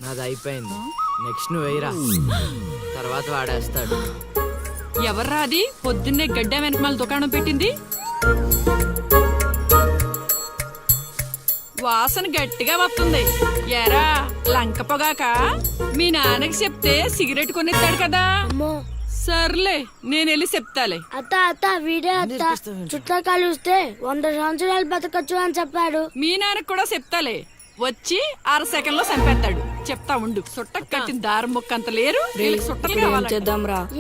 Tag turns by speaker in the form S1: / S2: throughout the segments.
S1: నాది అయిపోయింది. నెక్స్ట్ నువ్వు వేయరా, తర్వాత వాడేస్తాడు.
S2: ఎవర్రా అది పొద్దున్నే గడ్డ వెనకమాల దుకాణం పెట్టింది? వాసన గట్టిగా వస్తుంది. ఎరా లంక పొగాక? మీ నాన్నకి చెప్తే సిగరెట్ కొనిస్తాడు కదా. సర్లే నేను వెళ్ళి చెప్తాలే.
S3: అత్త అత్త వీడే అత్త చుట్టాలు చూస్తే 100 సంవత్సరాలు బతకచ్చు అని చెప్పాడు.
S2: మీ నాన్నకి కూడా చెప్తాలే, వచ్చి 6 సెకండ్లో చంపేస్తాడు. చెప్తా ఉండు. సుట్టకు కట్టిన దారం ముక్క అంత లేరు, వీళ్ళకి సుట్టలు కావాలి.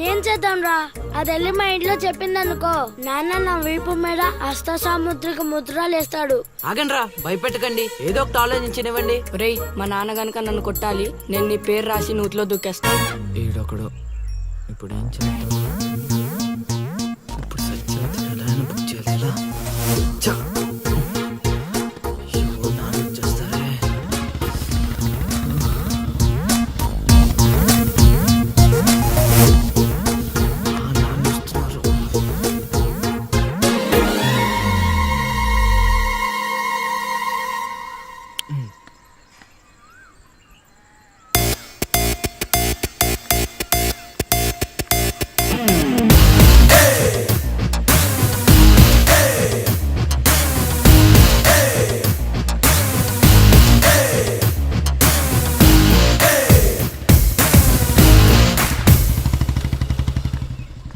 S3: ఏం చేద్దాం రా? అది వెళ్ళి మా ఇంట్లో చెప్పింది అనుకో, నాన్న నా వీపు మీద హస్త సాముద్రిక ముద్రలు వేస్తాడు.
S1: ఆగండి రా, భయపెట్టకండి, ఏదో ఒకటి ఆలోచించనివ్వండి.
S4: రేయ్, మా నాన్న గనక నన్ను కొట్టాలి, నేను నీ పేరు రాసి నూతిలో దూకేస్తాను.
S1: ఈడొకడు. ఇప్పుడు ఏం చేద్దాం? ఇప్పుడు సత్యవతిని ఎలా అయినా బుక్ చేయాలి.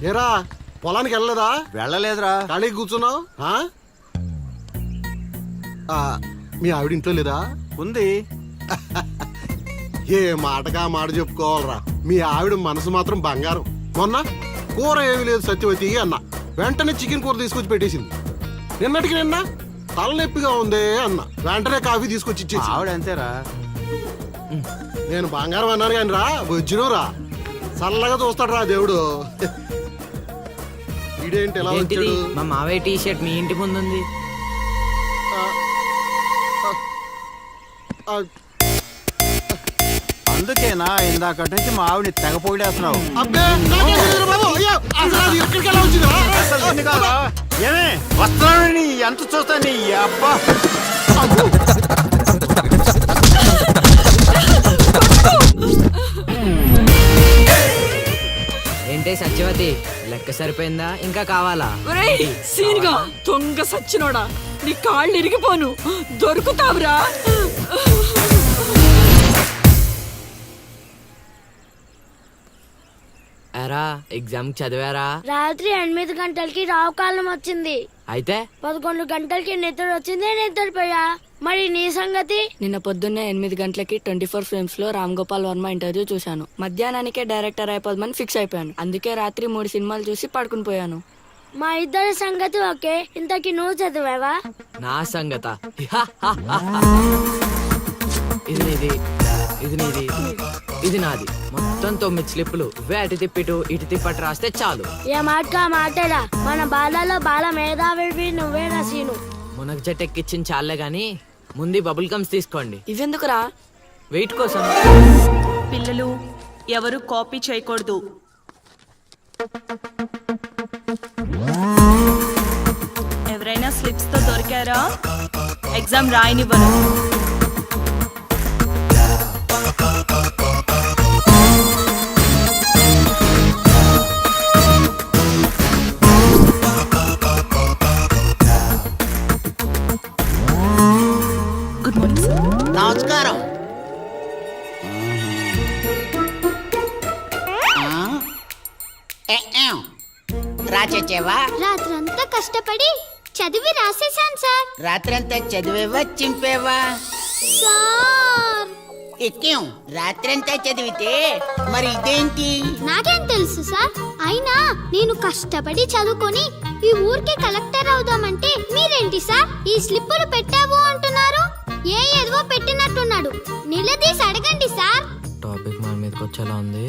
S5: ఏరా పొలానికి వెళ్ళలేదా?
S6: వెళ్ళలేదురా.
S5: ఖాళీ కూర్చున్నావు? మీ ఆవిడ ఇంట్లో లేదా?
S6: ఉంది.
S5: ఏ మాటగా మాట చెప్పుకోవాలరా, మీ ఆవిడ మనసు మాత్రం బంగారం. మొన్న కూర ఏమీ లేదు సత్యవతి అన్న, వెంటనే చికెన్ కూర తీసుకొచ్చి పెట్టేసింది. నిన్నటికి నిన్న తలనొప్పిగా ఉంది అన్న, వెంటనే కాఫీ తీసుకొచ్చి ఇచ్చేసి.
S6: ఆవిడ అంతేరా.
S5: నేను బంగారం అన్నాను కానీ రా వచ్చినవు రా, చల్లగా చూస్తాడు రా దేవుడు. ఇదేంటి ఎలా వచ్చాడు?
S1: మా మావయ్య టీ షర్ట్ మీ ఇంటి ముందు ఉంది.
S6: అందుకేనా ఇందాక నుంచి మా ఆవిడ తెగ పొగిడేస్తున్నావు? ఏమే వస్తున్నాను, ఎంత చూస్తా నీ అబ్బా.
S1: ఏంటే సత్యవతి, లెక్క సరిపోయిందా? ఇంకా కావాలా?
S2: సీన్గా దొంగ సచ్చినోడా, నీ కాళ్ళు ఇరిగిపోను, దొరుకుతావురా.
S1: ఎరా ఎగ్జామ్ చదివారా?
S3: రాత్రి 8 గంటలకి రావుకాలం వచ్చింది.
S1: అయితే
S3: 11 గంటలకి నిద్ర వచ్చింది, నిద్రపోయా. మరి నీ సంగతి?
S4: నిన్న పొద్దున్నే 8 గంటలకి 24 ఫిల్మ్స్ లో రామ్ గోపాల్ వర్మ ఇంటర్వ్యూ చూశాను. మధ్యాహ్నానికే డైరెక్టర్ అయిపోదామని ఫిక్స్ అయిపోయాను. అందుకే రాత్రి 3 సినిమాలు చూసి పడుకుని పోయాను.
S3: మా ఇద్దరి సంగతి ఓకే. ఇంతకి నువ్వు చదివావా?
S1: నా సంగత ఇది నీది, ఇది నీది, ఇది నాది. మొత్తం 9 స్లిప్పులు. అటు తిప్పిటు ఇటు తిప్పటి రాస్తే చాలు.
S3: ఏ మాట మాటరా, మన బాలలో బాల మేధావి నువ్వే రసీను.
S1: మునగ చెట్టు ఎక్కిచ్చిన చాలే గాని ముందు బబుల్ గమ్స్ తీసుకోండి.
S4: ఇవెందుకురా?
S1: వెయిట్ కోసం.
S7: పిల్లలు ఎవరు కాపీ చేయకూడదు. ఎవరైనా స్లిప్స్ తో దొరికారా? ఎగ్జామ్ రాయనివ్వను. Good morning sir.
S8: నమస్కారం. రాచేవా?
S9: రాత్రంతా కష్టపడి చదివి రాసేశాను సార్.
S8: రాత్రంతా చదివేవా చింపేవా?
S9: సార్
S8: ఎక్కేం రాత్రంతా చదివితే మరి ఇదేంటి?
S9: నాకేం తెలుసు సార్. అయినా నేను కష్టపడి చదువుకొని ఈ ఊరికి కలెక్టర్ అవుదామంటే మీరేంటి సార్ ఈ స్లిప్పులు పెట్టావు అంటున్నారు? ఏదో పెట్టినట్టున్నాడు. నిలదీసి అడగండి సార్.
S1: టాపిక్ మన మీదకి వచ్చేలా ఉంది.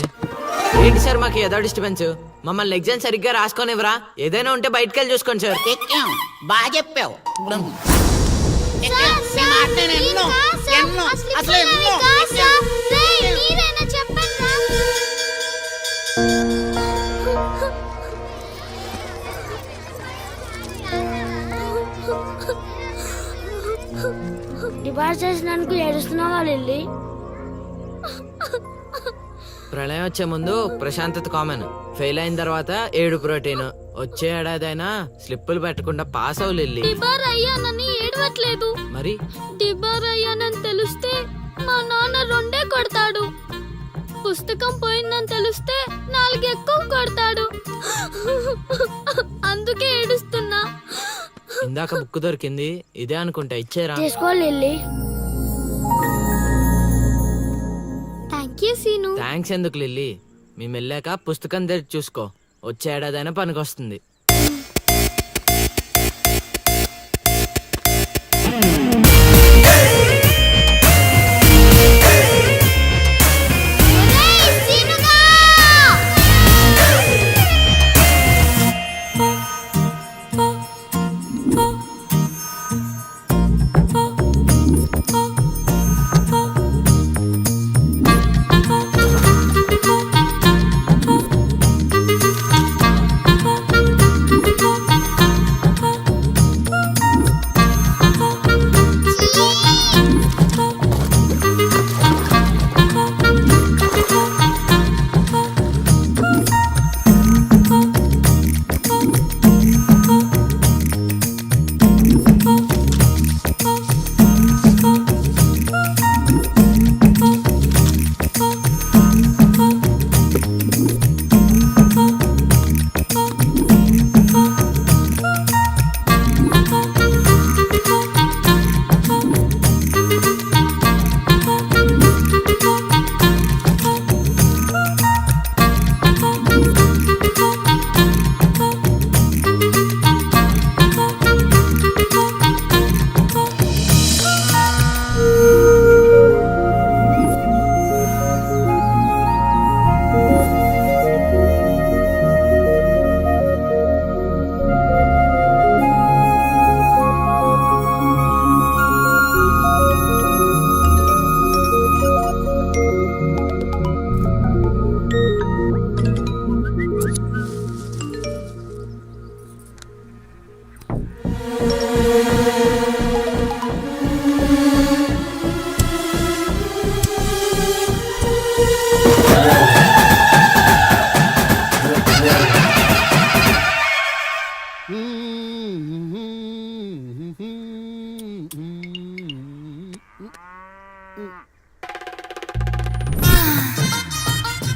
S1: ఏంటి సార్ మాకు ఏదో డిస్టర్బెన్స్? మమ్మల్ని ఎగ్జామ్ సరిగ్గా రాసుకోనివ్వరా? ఏదైనా ఉంటే బయటకు వెళ్ళి చూసుకోండి సార్.
S8: ఎక్కేం బాగా చెప్పావు.
S3: డిపార్ట్ చేసినందుకు ఏడుస్తున్నావా లిల్లీ?
S1: ప్రళయం వచ్చే ముందు ప్రశాంతత కామన్. ఫెయిల్ అయిన తర్వాత ఏడు ప్రోటీన్. వచ్చే ఏడాదైనా స్లిప్పులు పెట్టకుండా పాస్ అవ్వు లిల్లీ.
S9: డిబార్ అయ్యానని ఏడవట్లేదు.
S1: మరి
S9: డిబార్ అయ్యానని తెలిస్తే మా నాన్న రెండే కొడతాడు. పుస్తకం పోయిందని తెలిస్తే 4 ఎక్కువ కొడతాడు. అందుకే ఏడుస్తున్నా.
S1: ఇందాక బుక్ దొరికింది, ఇదే అనుకుంటా. ఇచ్చేరా.
S3: తీసుకో Lily.
S9: Thank you Seenu.
S1: Thanks ఎందుకు లిల్లీ? మేము వెళ్ళాక పుస్తకం తెరిచి చూసుకో. వచ్చే ఏడాదైనా పనికొస్తుంది.
S9: ఒరేయ్ సీనుగా!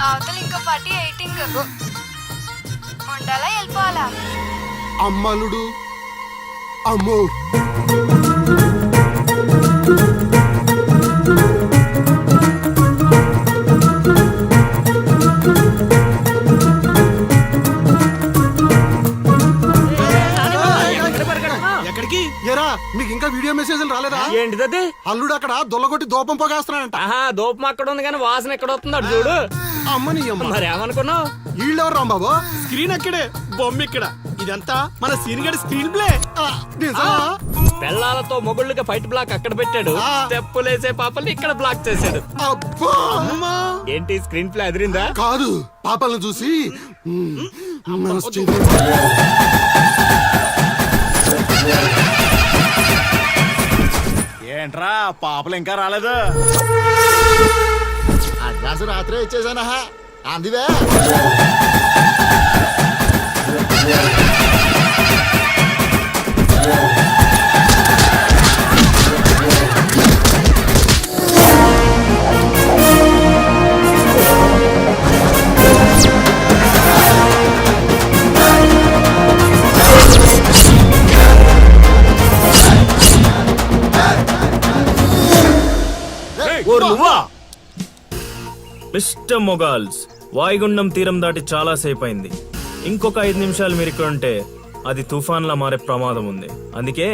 S4: అవతల ఇంకో పార్టీ ఎయిటింగ్ ఉండాలా వెళ్ళిపోవాలా?
S5: అమ్మలుడు అమ్మో.
S6: ఎక్కడికి?
S5: ఏరా మీకు ఇంకా వీడియో మెసేజ్లు రాలేదా?
S10: ఏంటిది?
S5: అల్లుడు అక్కడ దొల్లగొట్టి దూపం పొగేస్తున్నాడంట.
S10: ఆహా, దూపం అక్కడ ఉంది కానీ వాసన ఎక్కడ వస్తుంది అటు చూడు.
S5: అమ్మని అమ్మ.
S10: మరి ఏమనుకున్నావు?
S5: వీళ్ళెవరు రాంబాబు?
S6: స్క్రీన్ అక్కడే, బొమ్మ ఇక్కడ. ఇదంతా మన సీన్ గడి స్క్రీన్ ప్లే.
S5: నిజమా?
S10: పెళ్ళాలతో మొగుళ్ళుగా ఫైట్ బ్లాక్ అక్కడ పెట్టాడు, స్టెప్పులేసే పాపల్ని ఇక్కడ బ్లాక్ చేశాడు.
S5: అబ్బా!
S10: ఏంటి స్క్రీన్ ప్లే అదిరిందా?
S5: కాదు, పాపలను చూసి మనసు చెంది.
S6: ఏంట్రా పాపలు ఇంకా రాలేదు?
S11: అడ్వాన్స్ రాత్రే ఇచ్చేసానా అందువే.
S12: మిస్టర్ మొగాల్స్, వాయుగుండం తీరం దాటి చాలా సేపు అయింది. ఇంకొక 5 నిమిషాలు మీరు ఇక్కడ ఉంటే అది తుఫాన్లా మారే ప్రమాదం ఉంది. అందుకే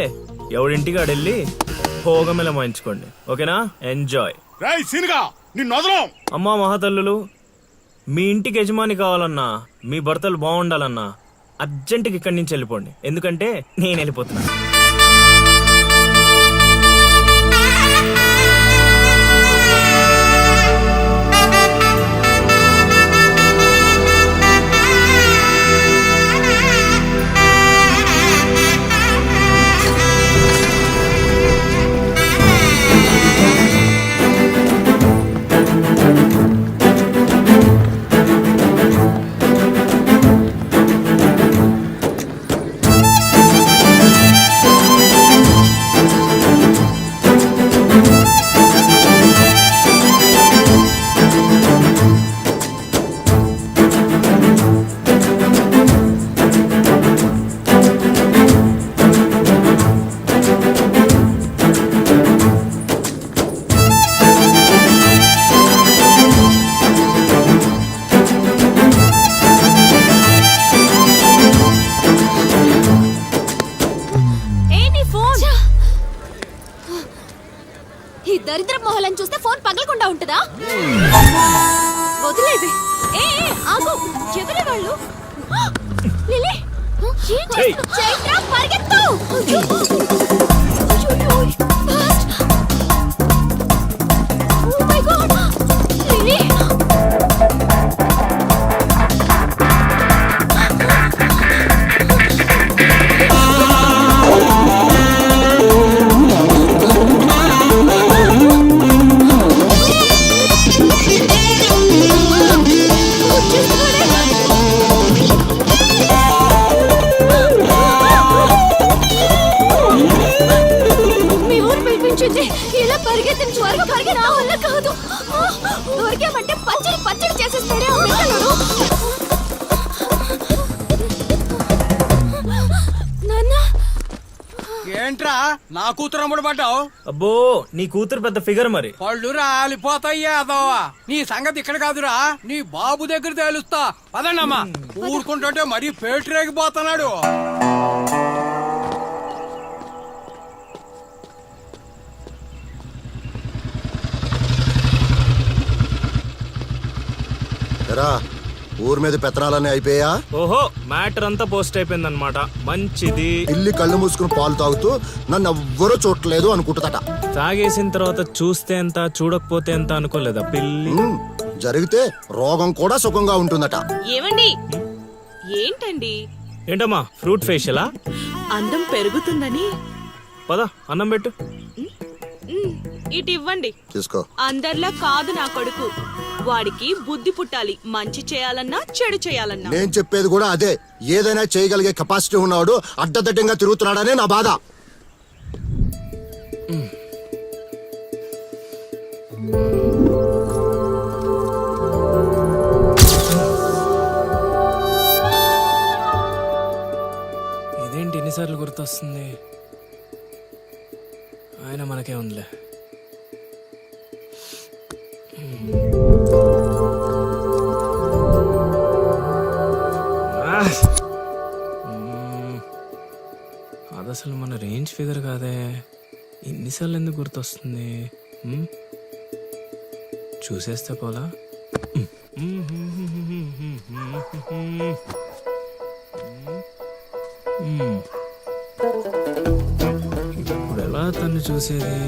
S12: ఎవడింటికి ఆడెళ్ళి భోగమెల మాయించుకోండి. ఓకేనా? ఎంజాయ్. అమ్మా మహాతల్లులు, మీ ఇంటికి యజమాని కావాలన్నా, మీ భర్తలు బాగుండాలన్నా అర్జెంటుకి ఇక్కడి నుంచి వెళ్ళిపోండి. ఎందుకంటే నేను వెళ్ళిపోతున్నా.
S9: ఈ దరిద్ర మొహలను చూస్తే ఫోన్ పగలకుండా ఉంటుందా? వదిలేవి. ఏ ఆగు, ఎవరే వాళ్ళు? లిలీ, చైత్ర పరిగెత్తు. Oh my God, Lily. మీ ఊరు పిలిపించింది. ఇలా పరిగెత్తిన త్వరగా పరిగెత్త నా వల్ల కాదు. దొరికామంటే పచ్చడి పచ్చడి చేసేస్తాడే ఆ పిల్లలు. నాన్న,
S10: ఏంట్రా నా కూతురు అమ్ముడు పడ్డావు?
S12: అబ్బో నీ కూతురు పెద్ద ఫిగర్ మరి.
S10: పళ్ళు రాలిపోతాయ్యా అదోవా. నీ సంగతి ఇక్కడ కాదురా, నీ బాబు దగ్గర తేలుస్తా. పదండమ్మా. ఊరుకుంటుంటే మరీ పేటరేగిపోతున్నాడు.
S11: ఎరా ఊరి మీద పెత్తనాలన్నీ అయిపోయా?
S12: ఓహో మ్యాటర్ అంతా పోస్ట్ అయిపోయిందన్నమాట. మంచిది.
S11: పిల్లి కళ్ళు మూసుకుని పాలు తాగుతూ నన్ను ఎవ్వరూ చూడలేదు అనుకుంటుందట.
S12: తాగేసిన తర్వాత చూస్తే ఎంత చూడకపోతే ఎంత అనుకోలేదా పిల్లి?
S11: జరిగితే రోగం కూడా సుఖంగా ఉంటుందట.
S7: ఏమండి? ఏంటండి?
S12: ఏంటమ్మా ఫ్రూట్ ఫేషియలా?
S7: అందం పెరుగుతుందని.
S12: పద అన్నం పెట్టు.
S7: ఇటు ఇవ్వండి.
S11: తీసుకో.
S7: అందరిలా కాదు నా కొడుకు. వాడికి బుద్ధి పుట్టాలి. మంచి చేయాలన్నా చెడు చేయాలన్నా.
S11: నేను చెప్పేది కూడా అదే. ఏదైనా చేయగలిగే కెపాసిటీ ఉన్నవాడు అడ్డదిడ్డంగా తిరుగుతున్నాడనే నా బాధ.
S12: ఇదేంటి ఎన్నిసార్లు గుర్తొస్తుంది? ఆయన మనకే ఉందిలే. అది అసలు మన రేంజ్ ఫిగర్ కాదే. ఇన్నిసార్లు ఎందుకు గుర్తొస్తుంది? చూసేస్తే పోలా. ఇప్పుడు ఎలా తను చూసేది?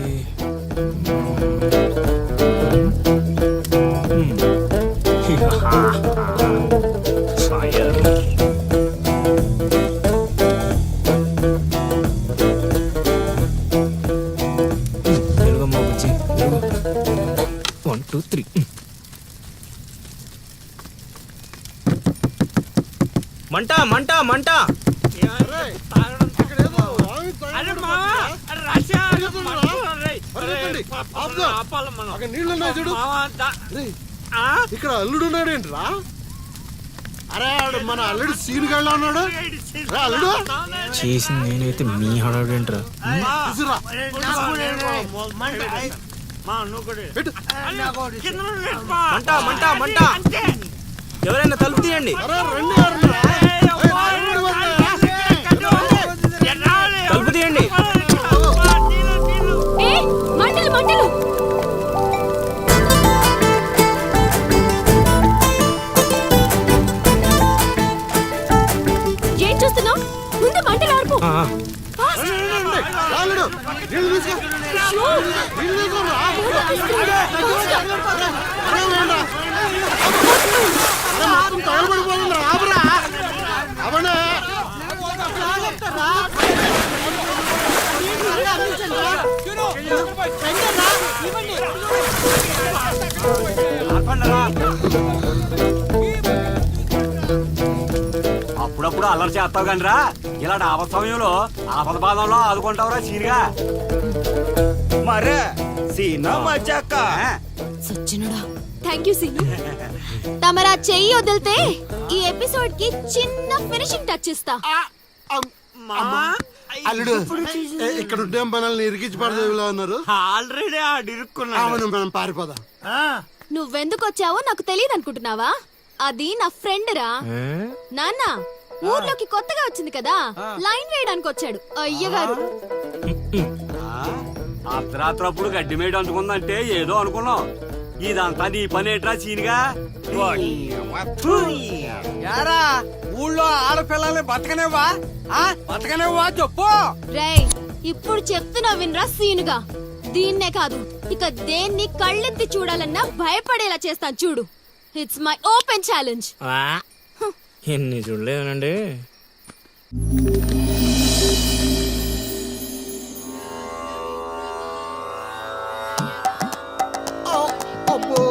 S12: One, two, three. మంట మంట మంట.
S5: ఇక్కడ అల్లుడు ఉన్నాడు ఏంట్రా? అరే మన అల్లుడు సీన్ గళ్ళ ఉన్నాడు. అల్లుడు
S12: చేసింది నేనైతే మీ హడావుడేంట్రా? మంట మంట మంట. ఎవరైనా తలుపు తీయండి. తలుపు తీయండి.
S9: మంటలు మంటలు. ఏం చూస్తున్నావు? ముందు మంటలు ఆర్పు.
S10: అప్పుడప్పుడు అల్లరి చేస్తావు కానీ రా, ఇలాంటి ఆపద సమయంలో ఆపద బాధంలో ఆదుకుంటావురా సీన్గా. మరే సీనా మజాక.
S9: సచ్చినుడా. Thank you Seenu. తమరా చెయ్యి వదిలితే ఈ ఎపిసోడ్ కి చిన్న ఫినిషింగ్ టచ్ ఇస్తా.
S5: అల్లుడు ఇక్కడ ఉండే మనల్ని ఇరికించి పడదేవిలా ఉన్నారు.
S10: ఆల్రెడీ ఆడిరుక్కున్నా.
S5: మనం పారిపోదాం.
S9: నువ్వెందుకు వచ్చావో నాకు తెలియదు అనుకుంటున్నావా? అది నా ఫ్రెండ్ రా. నాన్న ఊర్లోకి కొత్తగా వచ్చింది కదా లైన్ వేయడానికి వచ్చాడు అయ్యగారు.
S10: అర్ధరాత్రప్పుడు గడ్డి మేడ అంటుకుందంటే ఏదో అనుకున్నాం. ఇదంతా నీ పనేట్రా సీనిగా.
S6: యారా ఊళ్ళో ఆడపిల్లల్ని బతకనేవా బతకనేవా చెప్పు.
S9: రేయ్ ఇప్పుడు చెప్తున్నా వినరా సీనుగా. దీన్నే కాదు ఇక దేన్ని కళ్ళెత్తి చూడాలన్నా భయపడేలా చేస్తాను చూడు. It's my open challenge.
S12: ఎన్ని చూడలేదనండి.
S5: అబ్బో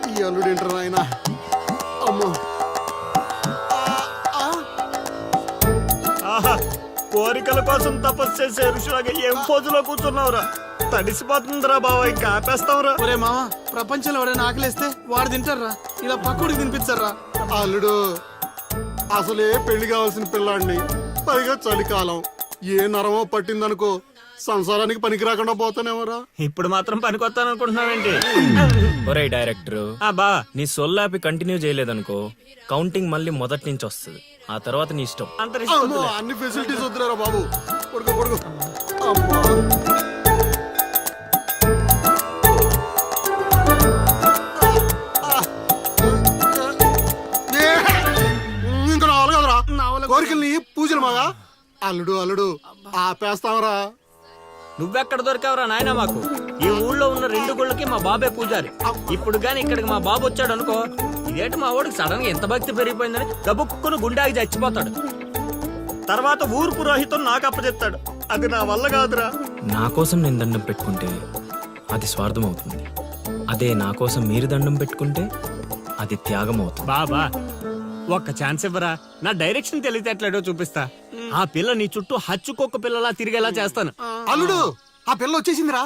S5: ఈ అల్లుడు ఏంటారు ఆయన. అమ్మో
S6: ఆహా, కోరికల కోసం తపస్సు చేసే ఋషులాగా ఏం పోజులో కూర్చున్నావురా? తడిసిపోతుందిరా బావ, ఇంకా ఆపేస్తావురా.
S13: ఒరే మామ, ప్రపంచంలో ఎవరైనా ఆకలిస్తే వాడు తింటారా, ఇలా పక్కడికి తినిపించారా?
S5: అల్లుడు అసలే పెళ్లి కావాల్సిన పిల్లాడిని, పైగా చలికాలం, ఏ నరమో పట్టిందనుకో సంసారానికి పనికి రాకుండా పోతానేమరా.
S6: ఇప్పుడు మాత్రం పనికొత్తాను అనుకుంటున్నావేంటి?
S12: ఒరే డైరెక్టర్,
S6: బా
S12: నీ సొల్లాపి కంటిన్యూ చేయలేదనుకో కౌంటింగ్ మళ్ళీ మొదటి నుంచి వస్తుంది. ఆ తర్వాత నీ ఇష్టం.
S5: అమ్మో, అన్ని ఫెసిలిటీస్ వద్దురా బాబు. పడుకో పడుకో. అమ్మా ఇంకా నావలు కదరా కోరికల్ని పూజలు మగా. అల్లుడు అల్లుడు ఆపేస్తావరా.
S6: నువ్వెక్కడ దొరికావురా నాయన మాకు? ఈ ఊళ్ళో ఉన్న 2 గుళ్ళకి మా బాబే పూజారి. ఇప్పుడు గాని ఇక్కడికి మా బాబు వచ్చాడు అనుకో, ఇదేంటి మా వాడికి సడన్ గా ఎంత భక్తి పెరిగిపోయిందని గబుక్కును గుండాకి చచ్చిపోతాడు. తర్వాత ఊరు పురోహితం నాకు అప్పచెప్తాడు. అది నా వల్ల కాదురా.
S12: నా కోసం నేను దండం పెట్టుకుంటే అది స్వార్థం అవుతుంది. అదే నా కోసం మీరు దండం పెట్టుకుంటే అది త్యాగం అవుతుంది.
S6: బాబా ఒక్క ఛాన్స్ ఇవ్వరా, నా డైరెక్షన్ తెలివితేటలేడో చూపిస్తా. ఆ పిల్ల నీ చుట్టూ హచ్చుకొక్క పిల్లలా తిరిగేలా చేస్తాను.
S5: అల్లుడు ఆ పిల్ల వచ్చేసిందిరా.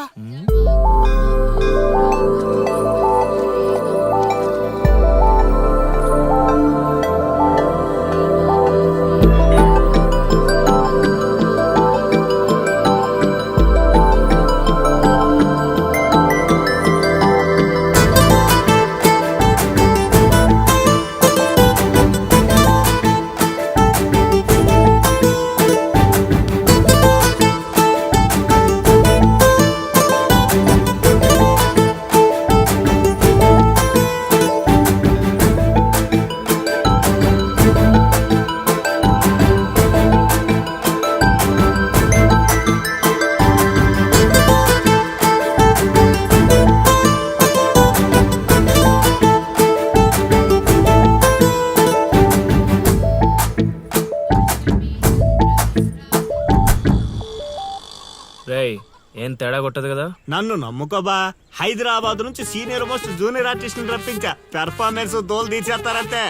S12: రేయ్, ఏం తేడా కొట్టదు కదా.
S6: నన్ను నమ్ముకోబా, హైదరాబాద్ నుంచి సీనియర్ మోస్ట్ జూనియర్ ఆర్టిస్ట్ రప్పించా. పెర్ఫార్మెన్స్ దోలు తీర్చేస్తారంతే.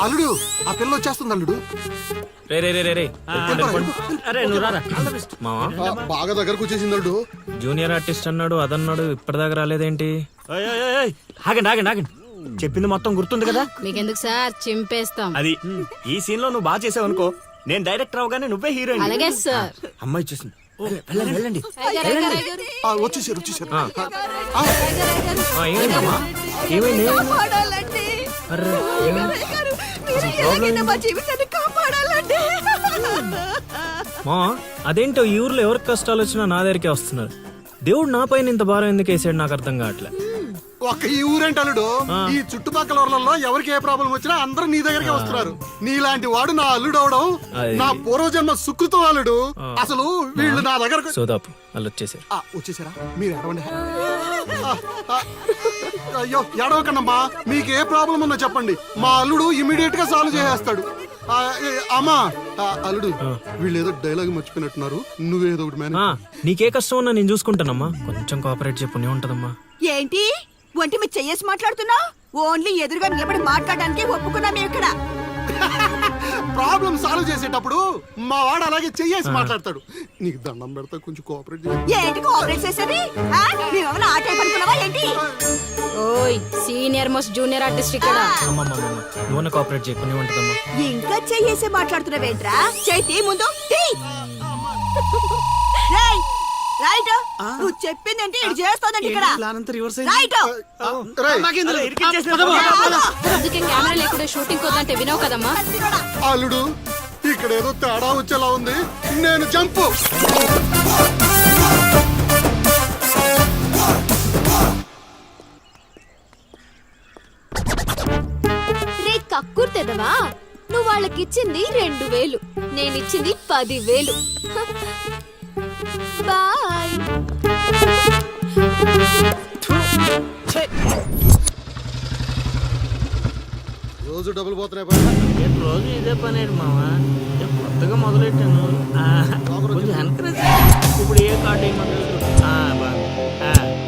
S5: అల్లుడు ఆ పిల్ల వచ్చేస్తుంది అల్లుడు.
S12: రే రే రే రే రే.
S6: అరే నువ్వు రారా.
S12: మావా
S5: బాగా దగ్గరకు వచ్చేసింది అల్లుడు.
S12: జూనియర్ ఆర్టిస్ట్ అన్నాడు అదన్నాడు, ఇప్పటిదాకా రాలేదేంటి?
S6: ఓయ్, ఓయ్, ఓయ్, ఓయ్. ఆగండి ఆగండి ఆగండి. చెప్పింది మొత్తం గుర్తుంది కదా?
S2: మీకెందుకు సార్, చింపేస్తాం.
S6: అది ఈ సీన్ లో నువ్వు బాగా చేసావు అనుకో, నేను డైరెక్టర్ అవగానే నువ్వే హీరోయిన్.
S2: అలాగే సార్.
S6: అమ్మాయి చూసింది. వెళ్ళండి వెళ్ళండి.
S5: వచ్చేసారు వచ్చేసారు.
S12: ఏమైందమ్మా? ఏమైంది? అర్రే, ఏమైంది? మా అదేంటో ఈ ఊర్లో ఎవరికి కష్టాలు వచ్చినా నా దగ్గరికే వస్తున్నారు. దేవుడు నా పైన ఇంత భారం ఎందుకు వేసాడు నాకు అర్థం కావట్లే.
S5: ఒక్క ఈ ఊరేంటి అల్లుడు, ఈ చుట్టుపక్కల ఊర్లలో ఎవరికి ఏ ప్రాబ్లం వచ్చినా అందరూ నీ దగ్గరికి వస్తున్నారు. నీలాంటి వాడు నా అల్లుడు అవడం నా పూర్వజన్మ సుకృతం అల్లుడు. అసలు వీళ్ళు నా దగ్గర
S12: సోదాపు వాళ్ళు వచ్చేసారు.
S5: వచ్చేసారా? మీరు ఎడవండి. అయ్యో ఎడవకండమ్మా, మీకు ఏ ప్రాబ్లం ఉందో చెప్పండి, మా అల్లుడు ఇమీడియట్ గా సాల్వ్ చేసేస్తాడు. అమ్మా అల్లుడు, వీళ్ళు ఏదో డైలాగ్ మర్చిపోయినట్టున్నారు, నువ్వేదో ఒకటి మేనేజ్.
S12: నీకే కష్టం ఉన్నా నేను చూసుకుంటానమ్మా, కొంచెం కోఆపరేట్ చెప్పు ఉంటదమ్మా.
S7: ఏంటి ఒంటి మీద చెయ్యేసి మాట్లాడుతున్నావు? ఓన్లీ ఎదురుగా నిలబడి మాట్లాడడానికి ఒప్పుకున్నాం ఇక్కడ.
S5: ప్రాబ్లం సాల్వ్ చేసేటప్పుడు మా వాడు అలాగే చెయ్యేసి మాట్లాడతాడు. నీకు దండం పెడతా, కొంచెం కోఆపరేట్ చేయి.
S7: ఏంటి కోఆపరేట్ చేసేది? మేమేమైనా ఆట అనుకున్నావా ఏంటి?
S2: ఓయ్, సీనియర్ మోస్ట్ జూనియర్ ఆర్టిస్ట్ ఇక్కడ.
S12: నువ్వు కోఆపరేట్ చెప్పు ఉంటదమ్మా.
S7: ఇంకా చెయ్యేసి మాట్లాడుతున్నావేంట్రా? చేతి ముందు రేయ్,
S8: రైట్ నువ్వు చెప్పిందంటే ఇది చేస్తోందండి ఇక్కడ
S13: ప్లాన్ అంతా రివర్స్
S8: రైట్
S2: అందుకే కెమెరా లేకుండా షూటింగ్ కొద్దంటే వినవు కదమ్మా.
S5: అల్లుడు ఇక్కడ ఏదో తేడా వచ్చేలా ఉంది, నేను జంపు.
S9: రే కక్కుర్తెదవా, నువ్వు వాళ్ళకిచ్చింది 2000, నేనిచ్చింది 10,000. బాయ్.
S5: రోజు డబ్బులు పోతున్నాయి బాయ్.
S6: రోజు ఇదే పని మావా, కొత్తగా మొదలెట్టాను. కొంచెం encourage చేయి. ఇప్పుడు ఏ కార్డు వేయమంటారు?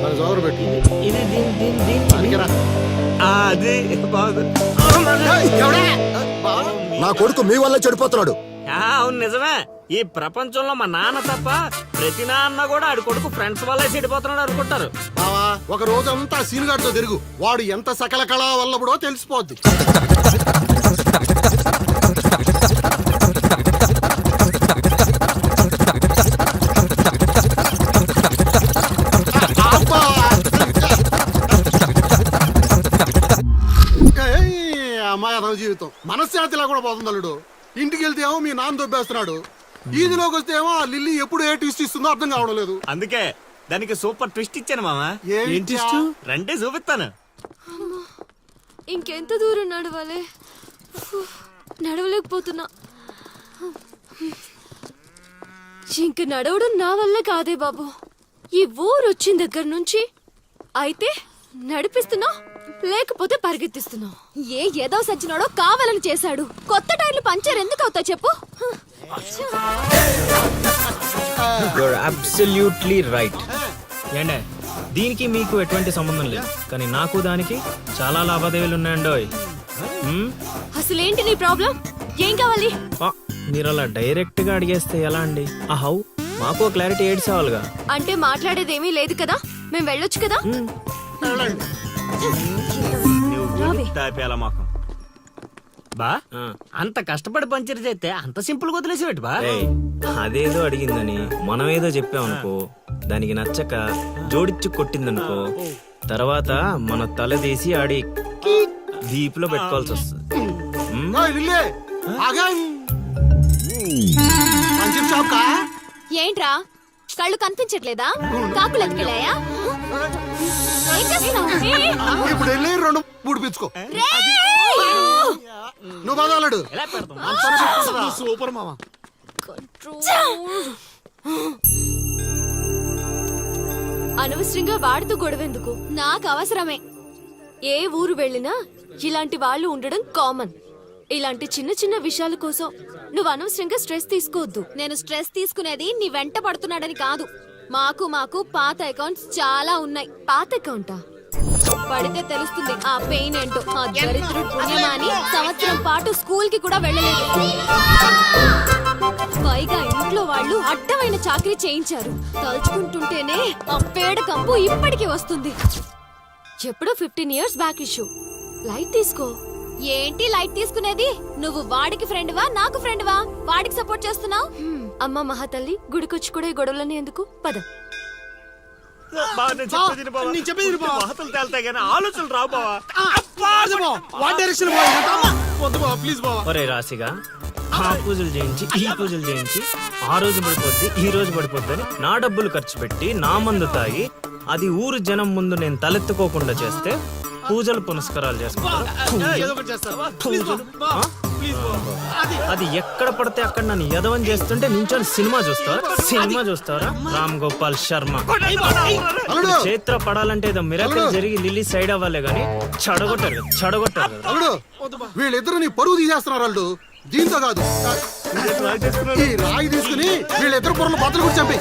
S5: మన జోగరు పెట్టి
S6: ఇది దీని
S5: అడిగిరా.
S6: అది బాగుంది.
S11: నా కొడుకు మీ వల్ల చెడిపోతున్నాడు.
S6: అవును నిజమే. ఈ ప్రపంచంలో మా నాన్న తప్ప ప్రతి నాన్న కూడా ఆడి కొడుకు ఫ్రెండ్స్ వల్ల చెడిపోతున్నాడు అనుకుంటారు.
S5: బావా ఒక రోజంతా సీనుగాడితో తిరుగు, వాడు ఎంత సకల కళా వల్లబడో తెలిసిపోద్ది. అమ్మాయి అదవ జీవితం మనశ్శాంతిలా కూడా పోతుంది అల్లుడు. ఇంటికి వెళ్తే ఏమో మీ నాన్న దొబ్బేస్తున్నాడు, ఈదిలోకి వస్తే ఏమో ఆ లిల్లీ ఎప్పుడు ఏ ట్విస్ట్ ఇస్తుందో అర్థం కావడం లేదు.
S6: అందుకే దానికి సూపర్ ట్విస్ట్ ఇచ్చాను మామా.
S5: ఏంటి
S6: రండి చూపిస్తాను.
S9: ఇంకెంత దూరం నడవాలి? నడవలేకపోతున్నా. ఇంక నడవడం నా వల్ల కాదే బాబు. ఈ ఊరు వచ్చిన దగ్గర నుంచి అయితే నడిపిస్తున్నావు, లేకపోతే పరిగెత్తిస్తున్నావు. ఏ ఏదో సచ్చినాడో కావాలని చేశాడు. కొత్త టైర్లు పంచర్ ఎందుకు అవుతా చెప్పు.
S12: Absolutely right. ఏండే దీనికి మీకు ఎటువంటి సంబంధం లేదు, కానీ నాకు దానికి చాలా లావాదేవీలు ఉన్నాయండోయ్.
S9: అసలేంటి నీ ప్రాబ్లం? ఏం కావాలి?
S12: మీరు అలా డైరెక్ట్ గా అడిగేస్తే ఎలా అండి? ఆ హౌ మాకు క్లారిటీ ఏడ్చేవాళ్ళుగా.
S9: అంటే మాట్లాడేది ఏమీ లేదు కదా, మేము వెళ్ళొచ్చు కదా.
S6: మాకు బా అంత కష్టపడి పంచర్ చేస్తే అంత సింపుల్ గా వదిలేసేవాటి బా.
S12: అదేదో అడిగిందని మనం ఏదో చెప్పామనుకో, దానికి నచ్చక జోడిచ్చి కొట్టిందనుకో, తర్వాత మన తల తీసి ఆడి దీపులో పెట్టుకోవాల్సి వస్తుంది.
S9: ఏంట్రా కళ్ళు కనిపించట్లేదా? కాకులు ఎత్తుకెళ్ళాయా? ఏం చేస్తున్నావు?
S5: ఇప్పుడు వెళ్ళి 2-3 పిచ్చుకో. నువ్వు బాధాలడు సూపర్ మామా.
S9: అనవసరంగా వాడితో గొడవెందుకు? నాకు అవసరమే. ఏ ఊరు వెళ్ళినా ఇలాంటి వాళ్ళు ఉండడం కామన్. ఇలాంటి చిన్న చిన్న విషయాల కోసం నువ్వు అనవసరంగా స్ట్రెస్ తీసుకోవద్దు. నేను స్ట్రెస్ తీసుకునేది నీ వెంట పడుతున్నాడని కాదు. మాకు పాత అకౌంట్స్ చాలా ఉన్నాయి. పాత అకౌంటా? పడితే తెలుస్తుంది ఆ పెయిన్ ఏంటో. ఆ దరిద్రుడు పుణ్యమాని సంవత్సరం పాటు స్కూల్ కి కూడా వెళ్ళలేదు. పైగా ఇంట్లో వాళ్ళు అడ్డమైన చాకరీ చేయించారు. తలుచుకుంటుంటేనే ఆ పేడ కంపు ఇప్పటికీ వస్తుంది. ఎప్పుడో 15 years బ్యాక్ ఇష్యూ. లైట్ తీసుకో. ఏంటి లైట్ తీసుకునేది? నువ్వు వాడికి ఫ్రెండ్వా, నాకు ఫ్రెండ్వా? వాడికి సపోర్ట్ చేస్తున్నావు. అమ్మ మహాతల్లి, గుడికొచ్చి కూడా ఈ గొడవలని ఎందుకు? పద.
S6: ఆలోచనలు రావు బావా.
S12: ఒరే రాశిగా ఆ పూజలు చేయించి ఈ పూజలు చేయించి ఆ రోజు పడిపోద్ది ఈ రోజు పడిపోద్ది అని నా డబ్బులు ఖర్చు పెట్టి నా మందు తాగి అది ఊరు జనం ముందు నేను తలెత్తుకోకుండా చేస్తే పూజలు పునస్కారాలు చేసుకుంటారు. అది ఎక్కడ పడితే అక్కడ నన్ను యదవం చేస్తుంటే నించొని సినిమా చూస్తారా? రామ్ గోపాల్ శర్మ. క్షేత్ర పడాలంటే ఏదో మిరాకిల్ జరిగి లిల్లీ సైడ్ అవ్వాలే గానీ చెడగొట్టారు.
S5: వీళ్ళిద్దరు నీ పరువు తీసేస్తున్నారు వాళ్ళు. దీంతో కాదు, ఈ రాయి తీసుకుని వీళ్ళిద్దరు పొరలు బద్దలు కూడా చంపి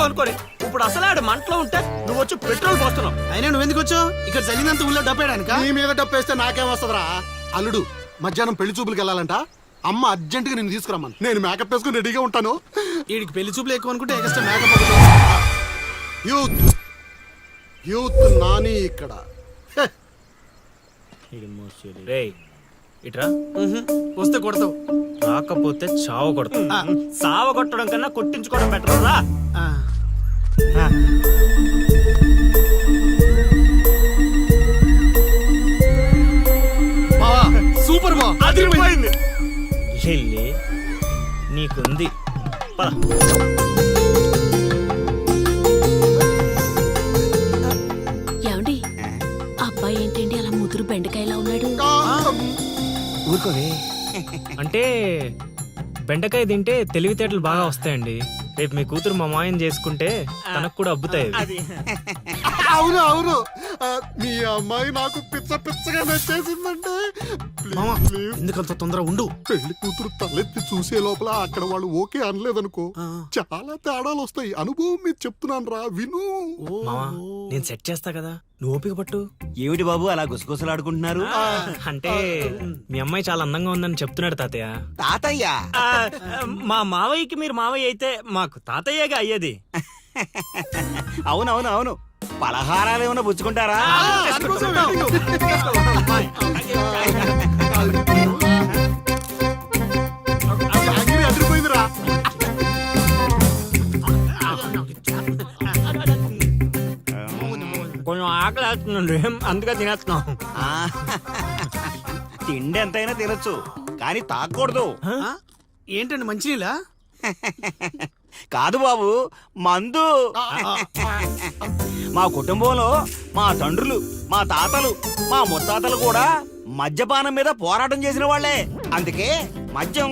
S6: అనుకోని ఇప్పుడు అసలు ఆడు మంటలో ఉంటే నువ్వు వచ్చి పెట్రోల్ పోస్తున్నావు.
S13: అయినా నువ్వు ఎందుకు వచ్చావు ఇక్కడ? చలినంత ఊళ్ళో డప్పేయడానికా?
S5: నీ మీద డప్పేస్తే నాకేం వస్తుందిరా? అల్లుడు మధ్యాహ్నం పెళ్లి చూపులకు వెళ్ళాలంట. అమ్మ అర్జెంట్ గా నేను తీసుకురమ్మను. నేను మేకప్ వేసుకుని రెడీగా ఉంటాను.
S13: వీడికి పెళ్లి చూపులు ఎక్కువ అనుకుంటే ఎక్స్ట్రా మేకప్.
S5: యూత్ నాని ఇక్కడ.
S12: ఇట్రా.
S13: వస్తే కొడతావు.
S12: రాకపోతే చావ కొడతా.
S6: సావ కొట్టడం కన్నా కొట్టించుకోవడం బెటర్ రా.
S13: ఆ. బావా సూపర్ బా, అదిరిపోయింది.
S12: లిల్లీ నీకుంది. పద.
S7: ఏమండి అబ్బాయి ఏంటండి అలా ముదురు బెండకాయలా ఉన్నాడు?
S10: ఊరుకోవే.
S12: అంటే బెండకాయ తింటే తెలివితేటలు బాగా వస్తాయండి. రేపు మీ కూతురు మా మాయం చేసుకుంటే తనకు కూడా అబ్బుతాయి అవి.
S5: అవును అవును, మీ అమ్మాయి నాకు పిచ్చగా నచ్చేసిందంటే.
S13: మామా ఎందుకంత తొందర ఉండు.
S5: పెళ్లి కూతురు తలెత్తి చూసే లోపల అక్కడ వాళ్ళు ఓకే అనలేదనుకో చాలా తేడాలు వస్తాయి. అనుభవం మీద చెప్తున్నాను రా, విను.
S12: మావా నేను సెట్ చేస్తా కదా, నువ్వు ఓపిక పట్టు.
S10: ఏమిటి బాబు అలా గుసగుసలాడుకుంటున్నారు?
S12: అంటే మీ అమ్మాయి చాలా అందంగా ఉందని చెప్తున్నాడు తాతయ్య.
S10: తాతయ్య
S6: ఆ, మా మావయ్యకి మీరు మావయ్య అయితే మాకు తాతయ్యగా అయ్యేది.
S10: అవునవును అవును. పలహారాలు ఏమైనా పుచ్చుకుంటారా?
S5: అదిరిపోయిందిరా.
S6: కొంచెం ఆకలి వేస్తుందండి, అందుకే తినేస్తున్నాం.
S10: ఆ, తిండి ఎంతైనా తినొచ్చు కానీ తాగకూడదు.
S13: ఏంటండి మంచినీళ్ళ?
S10: కాదు బాబు, మందు. మా కుటుంబంలో మా తండ్రులు, మా తాతలు, మా ముత్తాతలు కూడా మద్యపానం మీద పోరాటం చేసిన వాళ్లే. అందుకే మద్యం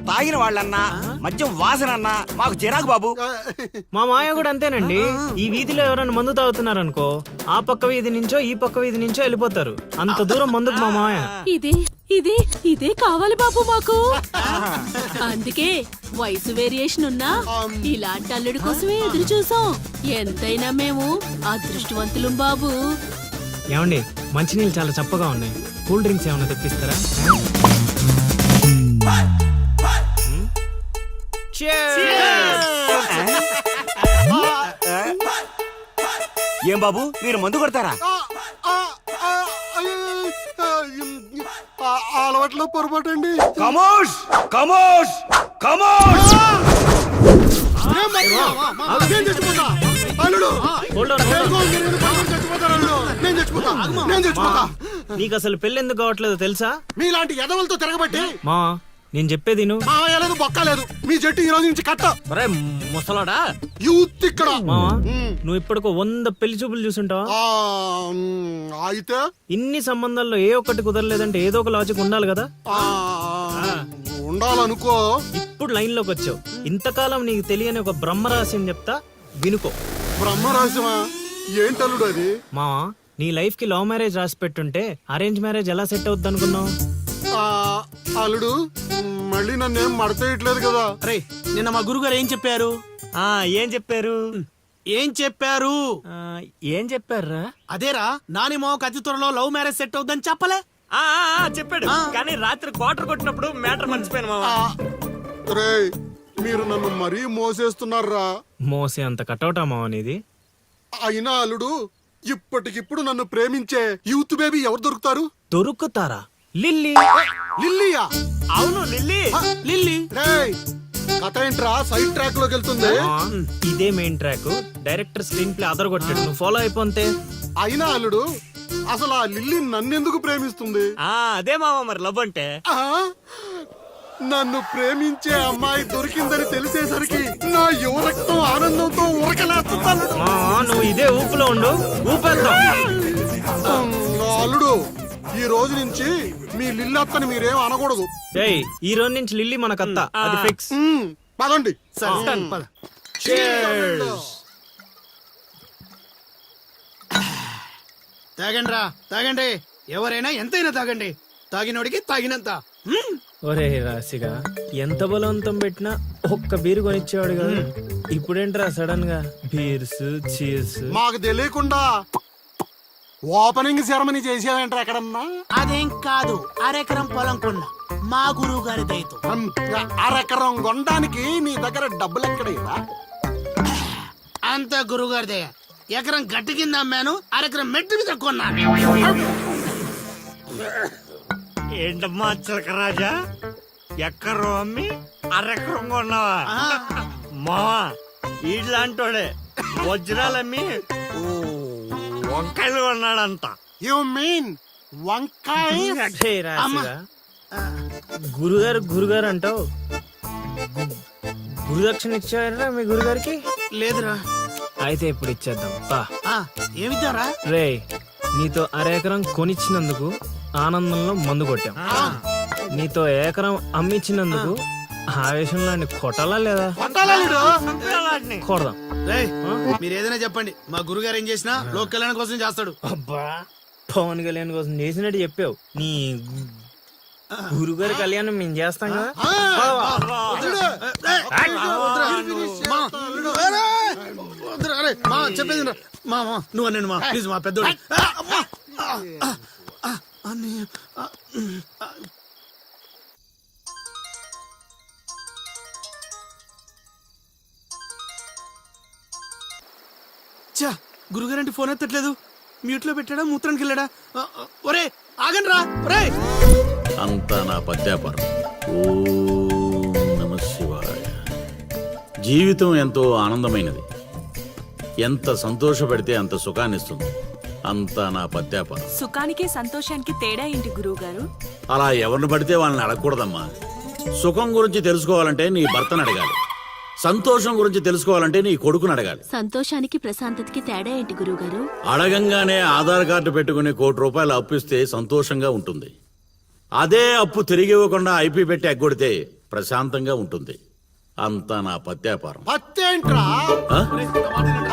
S10: తాగిన వాళ్ళన్నా మద్యం వాసన అన్నా మాకు చిరాకు బాబు.
S12: మా మాయ కూడా అంతేనండి. ఈ వీధిలో ఎవరైనా మందు తాగుతున్నారు అనుకో, ఆ పక్క వీధి నుంచో ఈ పక్క వీధి నుంచో వెళ్ళిపోతారు. అంత దూరం మందుకు మా మాయ.
S7: ఇదే కావాలి బాబు మాకు. అందుకే వయసు వేరియేషన్ ఉన్నా ఇలాంటి అల్లుడి కోసమే ఎదురు చూసాం. ఎంతైనా మేము అదృష్టవంతులం బాబు.
S12: ఏమండి మంచినీళ్ళు చాలా చప్పగా ఉన్నాయి, కూల్ డ్రింక్స్ ఏమైనా తెప్పిస్తారా?
S10: ఏం బాబు మీరు మందు కొడతారా?
S5: అలవాట్లో పొరపాటు అండి.
S10: కమోష్ కమోష్ కమోష్.
S5: నేను చచ్చిపోతా అల్లుడు. నేను చచ్చిపోతా.
S12: నీకు అసలు పెళ్లి ఎందుకు కావట్లేదో తెలుసా?
S5: మీలాంటి ఎదవలతో తిరగబట్టి.
S12: మా నేను చెప్పేది నువ్వు.
S5: మా లేదు బొక్కలేదు. మీ జట్టు ఈ రోజు నుంచి కట్ట.
S6: ముసలాడా
S5: యూత్ ఇక్కడ.
S12: మావా నువ్వు ఇప్పటికో 100 పెళ్లి చూపులు చూసుంటావా?
S5: అయితే
S12: ఇన్ని సంబంధాల్లో ఏ ఒక్కటి కుదరలేదంటే ఏదో ఒక లాజిక్ ఉండాలి కదా.
S5: ఉండాలనుకో.
S12: ఇప్పుడు లైన్ లోకి వచ్చావు. ఇంతకాలం నీకు తెలియని ఒక బ్రహ్మరహస్యం చెప్తా, వినుకో.
S5: బ్రహ్మరహస్యమా? ఏంటల్లుడు అది?
S12: మావా నీ లైఫ్ కి లవ్ మ్యారేజ్ రాసి పెట్టుంటే అరేంజ్ మ్యారేజ్ ఎలా సెట్ అవుద్ది అనుకున్నావు?
S5: అల్లుడు మళ్ళీ నన్నేం మడతేయట్లేదు కదా.
S13: అరే నిన్న మా గురుగారు ఏం చెప్పారు?
S6: ఏం చెప్పారు?
S12: ఏం చెప్పారా?
S13: అదేరా నాని మోక అతి త్వరలో లవ్ మ్యారేజ్ సెట్ అవుద్దని చెప్పలే?
S6: చెప్పాడు, కానీ రాత్రి క్వార్టర్ కొట్టినప్పుడు మ్యాటర్ మర్చిపోయాను మావా.
S5: రేయ్ మీరు నన్ను మరీ మోసేస్తున్నారా?
S12: మోసే అంత కటౌటా మావా నీది?
S5: అయినా అల్లుడు ఇప్పటికిప్పుడు నన్ను ప్రేమించే యూత్ బేబీ ఎవరు దొరుకుతారు?
S12: దొరుకుతారా? లిల్లీ.
S5: లిల్లీయా?
S6: అవును లిల్లీ.
S13: లిల్లీ
S5: రేయ్ కథ ఏంట్రా సైడ్ ట్రాక్ లోకి వెళ్తుంది?
S12: ఇదే main track. Director screen play other కొట్టాడు, నువ్వు ఫాలో అయిపోతే.
S5: అయినా అల్లుడు అసలు ఆ లిల్లీ నన్నెందుకు ప్రేమిస్తుంది?
S6: అదే మావా మరి లవ్ అంటే.
S5: నన్ను ప్రేమించే అమ్మాయి దొరికిందని తెలిసేసరికి నా యువ రక్తం ఆనందంతో ఉరకలేస్తున్నాను.
S12: నువ్వు ఇదే ఊపులో ఉండు, ఊపేద్దాం.
S5: అల్లుడు ఈ రోజు నుంచి మీ లిల్లత్తని మీరేం అనకూడదు.
S12: ఈ రోజు నుంచి లిల్లీ మనకత్త, అది ఫిక్స్.
S5: పదండి.
S13: తాగండి రా, తాగండి. ఎవరైనా ఎంతైనా తాగండి. తాగినోడికి తాగినంత.
S12: ఒరే రాశిగా ఎంత బలవంతం పెట్టినా ఒక్క బీరు కొనిచ్చేవాడు కదా. ఇప్పుడేంట్రా సడన్ గా బీర్స్ చీర్స్?
S5: మాకు తెలియకుండా ఓపెనింగ్ సెరమనీ చేసేవేంట్రా ఎక్కడన్నా?
S13: అదేం కాదు, అరెకరం పొలం కొన్నా మా గురువు గారి దయతో.
S5: అరెకరం కొనడానికి నీ దగ్గర డబ్బులు ఎక్కడేరా?
S13: అంత గురువు గారి దయ. ఎకరం గట్టి కింద అమ్మాను, అరెకరం మెట్టు మీద కొన్నాను.
S10: ఏంటమ్మా చిలకరాజా ఎక్కరు అమ్మి అరెక్కరం కొన్నావా మావా ఇట్లాంటోడే వజ్రాలమ్మి వంకాయలు కొన్నాడంట.
S5: యు మీన్ వంకాయ?
S12: హే రాశిగా. గురుగారు గురుగారు అంటావు, గురుదక్షిణ ఇచ్చారా మీ గురుగారికి?
S13: లేదురా.
S12: అయితే ఇప్పుడు ఇచ్చేద్దాం పా.
S13: ఏమిద్దారా?
S12: రే నీతో అరెకరం కొనిచ్చినందుకు ఆనందంలో మందు కొట్టాం, నీతో ఏకరం అమ్మిచ్చినందుకు ఆవేశంలో కొట్టాలా లేదా? కొడదాం.
S13: మీరు ఏదైనా చెప్పండి, మా గురుగారు ఏం చేసినా లోక్ కళ్యాణం కోసం చేస్తాడు.
S12: అబ్బా పవన్ కళ్యాణ్ కోసం చేసినట్టు చెప్పావు. నీ గురుగారి కళ్యాణం మేము చేస్తాం కదా.
S13: చెప్పేది మా నువ్వు అన్నాను మా ప్లీజ్ మా పెద్దోడు. చా గురుగారంటే ఫోన్ ఎత్తట్లేదు. మ్యూట్ లో పెట్టాడా, మూత్రానికి వెళ్ళాడా? ఒరే ఆగండి రా. ఒరే
S14: అంతా నా పత్యాపారం. ఓం నమః శివాయ. జీవితం ఎంతో ఆనందమైనది. ఎంత సంతోషపడితే అంత సుఖాన్నిస్తుంది. అంతా నా పత్యాపారం.
S7: సుఖానికి సంతోషానికి తేడా ఏంటి గురువుగారు?
S14: అలా ఎవరిని పడితే వాళ్ళని అడగకూడదమ్మా. సుఖం గురించి తెలుసుకోవాలంటే నీ భర్తను అడగాలి, సంతోషం గురించి తెలుసుకోవాలంటే నీ కొడుకుని అడగాలి.
S7: సంతోషానికి ప్రశాంతతకి తేడా ఏంటి గురువుగారు?
S14: అడగంగానే ఆధార్ కార్డు పెట్టుకుని ₹1 కోటి అప్పిస్తే సంతోషంగా ఉంటుంది. అదే అప్పు తిరిగి ఇవ్వకుండా ఐపీ పెట్టి ఎగ్గొడితే ప్రశాంతంగా ఉంటుంది. అంతా నా పత్యాపారం.
S5: పత్తేంట్రా?
S14: ఆ?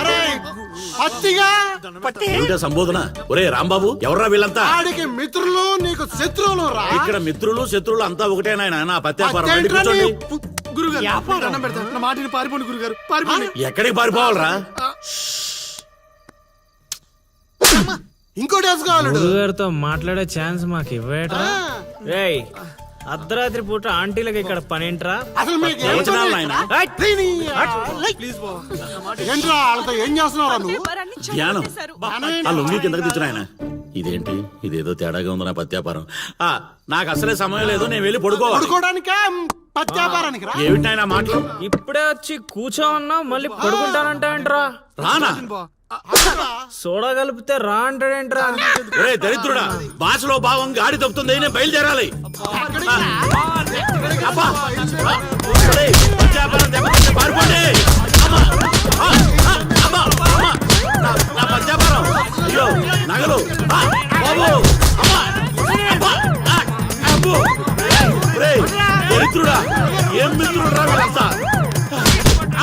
S5: అరే పత్తిగా
S14: ఏమిటా సంబోధన? ఒరే రాంబాబు, ఎవర్రా వీళ్ళంతా?
S5: ఆడికి మిత్రులు నీకు శత్రువులు రా.
S14: ఇక్కడ మిత్రులు శత్రువులు అంతా ఒకటే నాయనా. నా పత్యాపారం. వెళ్ళి కూర్చోండి.
S13: గురుగారు దండం పెడతాను, నా మాటిని పారిపోండి గురుగారు, పారిపోండి.
S14: ఎక్కడికి పారిపోవాలరా?
S5: ఇంకోటి వేసుకోవాలి.
S12: గురుగారితో మాట్లాడే ఛాన్స్ మాకు ఇవ్వేట్రా? రేయ్ అర్ధరాత్రి పూట ఆంటీలకు ఇక్కడ పనేంట్రా?
S5: అసలు మీకు ఏం
S14: ప్రవచనాలు
S5: పని?
S14: నాయనా?
S5: ప్లీజ్ ఏంట్రా వాళ్ళతో ఏం చేస్తున్నారా నువ్వు?
S14: ధ్యానం. ఆ లొంగి కిందకి తెచ్చిన ఆయన. ఇదేంటి ఇదేదో తేడాగా ఉంది నా పత్యాపారం. నాకు అసలే సమయం లేదు, నేను వెళ్ళి పడుకోవాలి.
S5: పడుకోవడానికా పత్యాపారానికి రా.
S14: ఏమిటి ఆయన మాటలు?
S12: ఇప్పుడే వచ్చి కూర్చో ఉన్నా మళ్ళీ పడుకుంటానంటావేంట్రా?
S14: రానా?
S12: సోడా కలిపితే రా అంటాడేంట్రా?
S14: ఒరే దరిద్రుడా, భాషలో భావం గాడి తప్పుతుంది. నేను బయలుదేరాలి. అబ్బా! ఒరేయ్, పత్యాపారం దెబ్బతింటే పారిపోండి. అమ్మా! అమ్మా! అమ్మా! నా పత్యాపారం. అయ్యో నగలు. బాబు! అమ్మా! అబ్బా! అబ్బో! ఒరేయ్, దరిద్రుడా, ఏం మిత్రుడురా వీళ్ళంతా?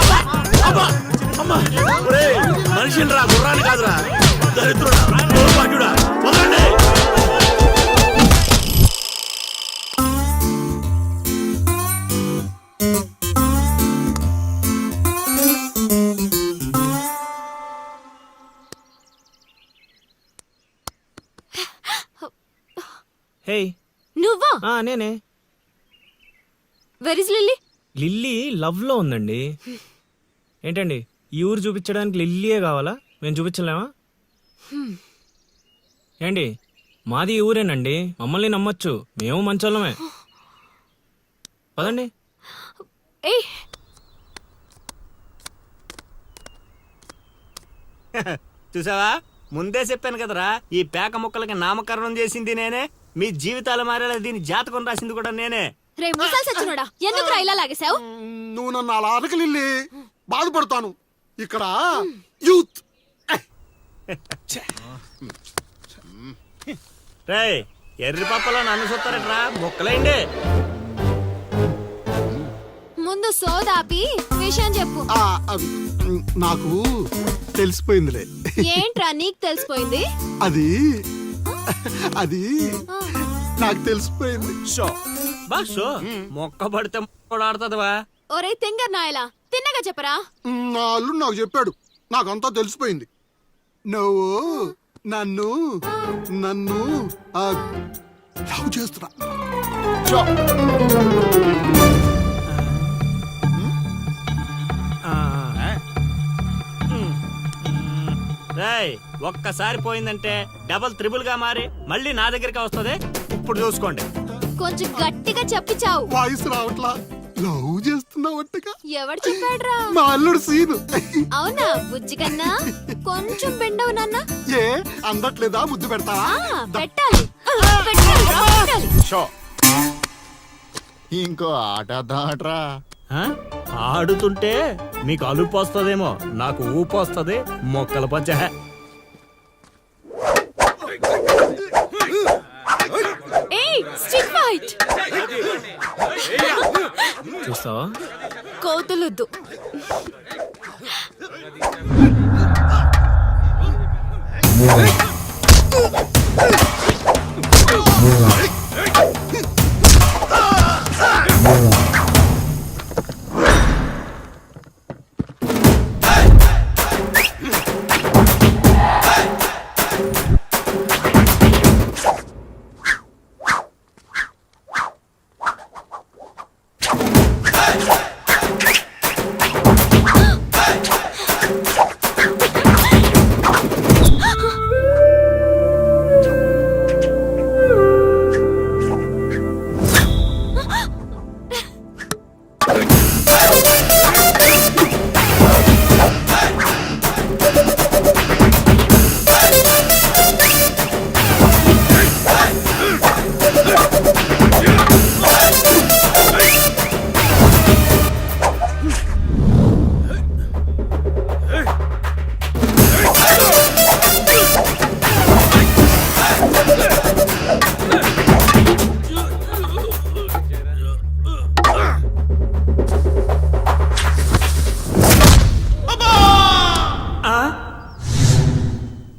S14: అబ్బా! అబ్బా! అమ్మా! ఒరేయ్, మనిషిని రా, గుర్రాన్ని కాదురా. దరిద్రుడా, దౌర్భాగ్యుడా, వదలండి.
S12: హే
S9: నువ్వా?
S12: నేనే.
S9: Where is lily?
S12: Lily love లో ఉందండి. ఏంటండి ఈ ఊరు చూపించడానికి లిల్లీయే కావాలా? మేము చూపించలేమా? ఏంటి మాది ఈ ఊరేనండి, మమ్మల్ని నమ్మొచ్చు, మేము మంచోళ్ళమే. పదండి.
S6: చూసావా, ముందే చెప్పాను కదరా, ఈ పేక ముక్కలకి నామకరణం చేసింది నేనే, మీ జీవితాలు మారేలా దీని జాతకం రాసింది కూడా నేనే.
S9: రే ముసల్ సచ్చినోడా, ఎందుకురా ఇలా లాగేశావు?
S5: నువ్వు నన్ను అలా అనకలిల్లి, బాధపడతాను. ఇక్కడ యూత్.
S6: రేయ్, ఎర్రి పప్పలో నన్ను చూస్తారట్రా, ముక్కలేండి.
S9: ముందు సోదాపి విషయం చెప్పు.
S5: నాకు తెలిసిపోయిందిలే.
S9: ఏంట్రా నీకు తెలిసిపోయింది?
S5: అది అది నాకు తెలిసిపోయింది.
S6: బాషో మొక్క పడితే కూడా ఆడుతుందివా?
S9: ఒరే తింగర్ నాయలా, తిన్నగా చెప్పరా.
S5: నా అల్లుడు నాకు చెప్పాడు, నాకంతా తెలిసిపోయింది. నువ్వు నన్ను నన్ను లవ్ చేస్తున్నా.
S6: రేయ్, ఒక్కసారి పోయిందంటే డబల్ త్రిబుల్ గా మారి మళ్ళీ నా దగ్గరికి వస్తుంది. ఇప్పుడు చూసుకోండి.
S9: కొంచెం గట్టిగా చెప్పి చావు.
S5: వాయిస్ రావట్లా. లవ్ చేస్తున్నావట్టుగా.
S9: ఎవడు చెప్పాడ్రా?
S5: మా అల్లుడు సీను.
S9: అవునా బుజ్జి కన్నా? కొంచెం బెండవు నాన్న.
S5: ఏ అందట్లేదా? ముద్దు పెడతావా?
S9: పెట్టాలి పెట్టాలిరా, పెట్టాలి.
S11: ఇంకో ఆట ఆడరా.
S6: ఆ? ఆడుతుంటే మీకు అలుపు వస్తుందేమో, నాకు ఊపు వస్తుంది. మొక్కల పంచ.
S7: ఏయ్ స్ట్రీట్ ఫైట్.
S12: చూస్తావా?
S7: కోతులొద్దు.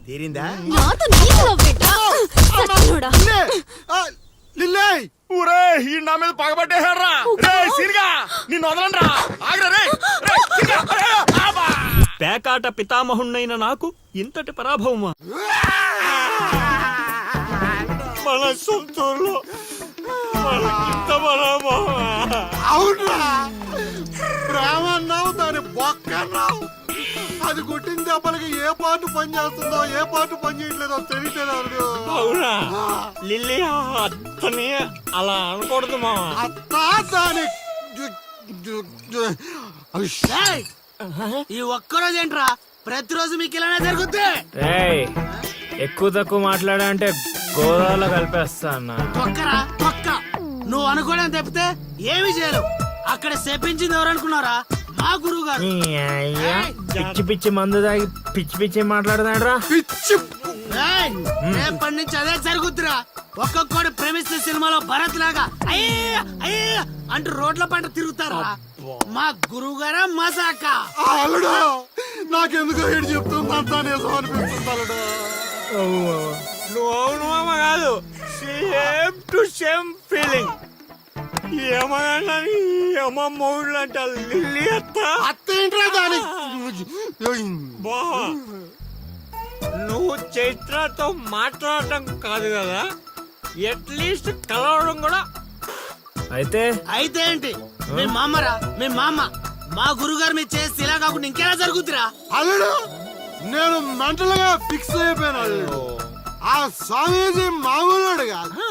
S10: తీరిందా?
S7: నాతో నీకు లవ్వేటా? సచ్చినోడా.
S10: ఊరే ఈ నా మీద పగబట్టేశాడ్రా. రేయ్ సీన్గా నిన్ను వదలండ్రా. ఆగ్రా రేయ్. రేయ్ సీన్గా. ఆబా.
S6: పేకాట పితామహుణ్ణైన నాకు ఇంతటి పరాభవమా?
S10: మన సొంతూరులో మనకింత పరాభవమా?
S5: అవునా? ప్రేమ అన్నావు, దాని బొక్క అన్నావు. అది కొట్టిన దెబ్బలకి ఏ పాటు పని చేస్తుందో ఏ పాటు పని చేయట్లేదో తెలియట్లేదు.
S6: అవునా? లిల్లీ అత్తని అలా అనకూడదు మా.
S5: అత్తా దాని
S13: ఈ ఒక్కరోజు ఏంట్రా? ప్రతిరోజు మీకు ఇలానే జరుగుద్ది.
S12: రేయ్, ఎక్కువ తక్కువ మాట్లాడా అంటే గోదావరిలో కలిపేస్తా అన్న.
S13: తొక్కరా తొక్క. నువ్వు అనుకోవడం తప్పితే ఏమి చేయలేవు. అక్కడ చెప్పించింది ఎవరనుకున్నారా? మా గురువు గారు.
S12: నీ అయ్యా పిచ్చి పిచ్చి మందు తాగి పిచ్చి పిచ్చి మాట్లాడుతున్నాడు రా.
S5: పిచ్చి.
S13: రేపటి నుంచి అదే జరుగుద్దిరా. ఒక్కొక్కడు ప్రేమిస్తే సినిమాలో భరత్ లాగా అయ్యా అయ్యా అంటూ రోడ్ల పంట తిరుగుతారా? మా గురువు గారా మసాక.
S5: అల్లుడు నాకెందుకో ఏడు చెప్తుందంతా నిజం అనిపిస్తుంది అల్లుడు.
S6: నువ్వు అవును మామ కాదు, సేమ్ టు సేమ్ ఫీలింగ్. ఏమన్నా అమ్మ మూడు అంట లిల్లీ అత్త.
S5: అత్తేంట్రా దాని
S6: బా, నువ్వు చైత్రతో మాట్లాడటం కాదు కదా, అట్లీస్ట్ కలవడం కూడా.
S12: అయితే
S13: అయితే ఏంటి? మీ మామరా, మీ మామ. మా గురుగారు మీరు చేసి ఇలా కాకుండా ఇంకెలా జరుగుతురా?
S5: అల్లుడు నేను మెంటల్ గా ఫిక్స్ అయిపోయాను అల్లుడు. ఆ స్వామీజీ మామూలుడు కాదు,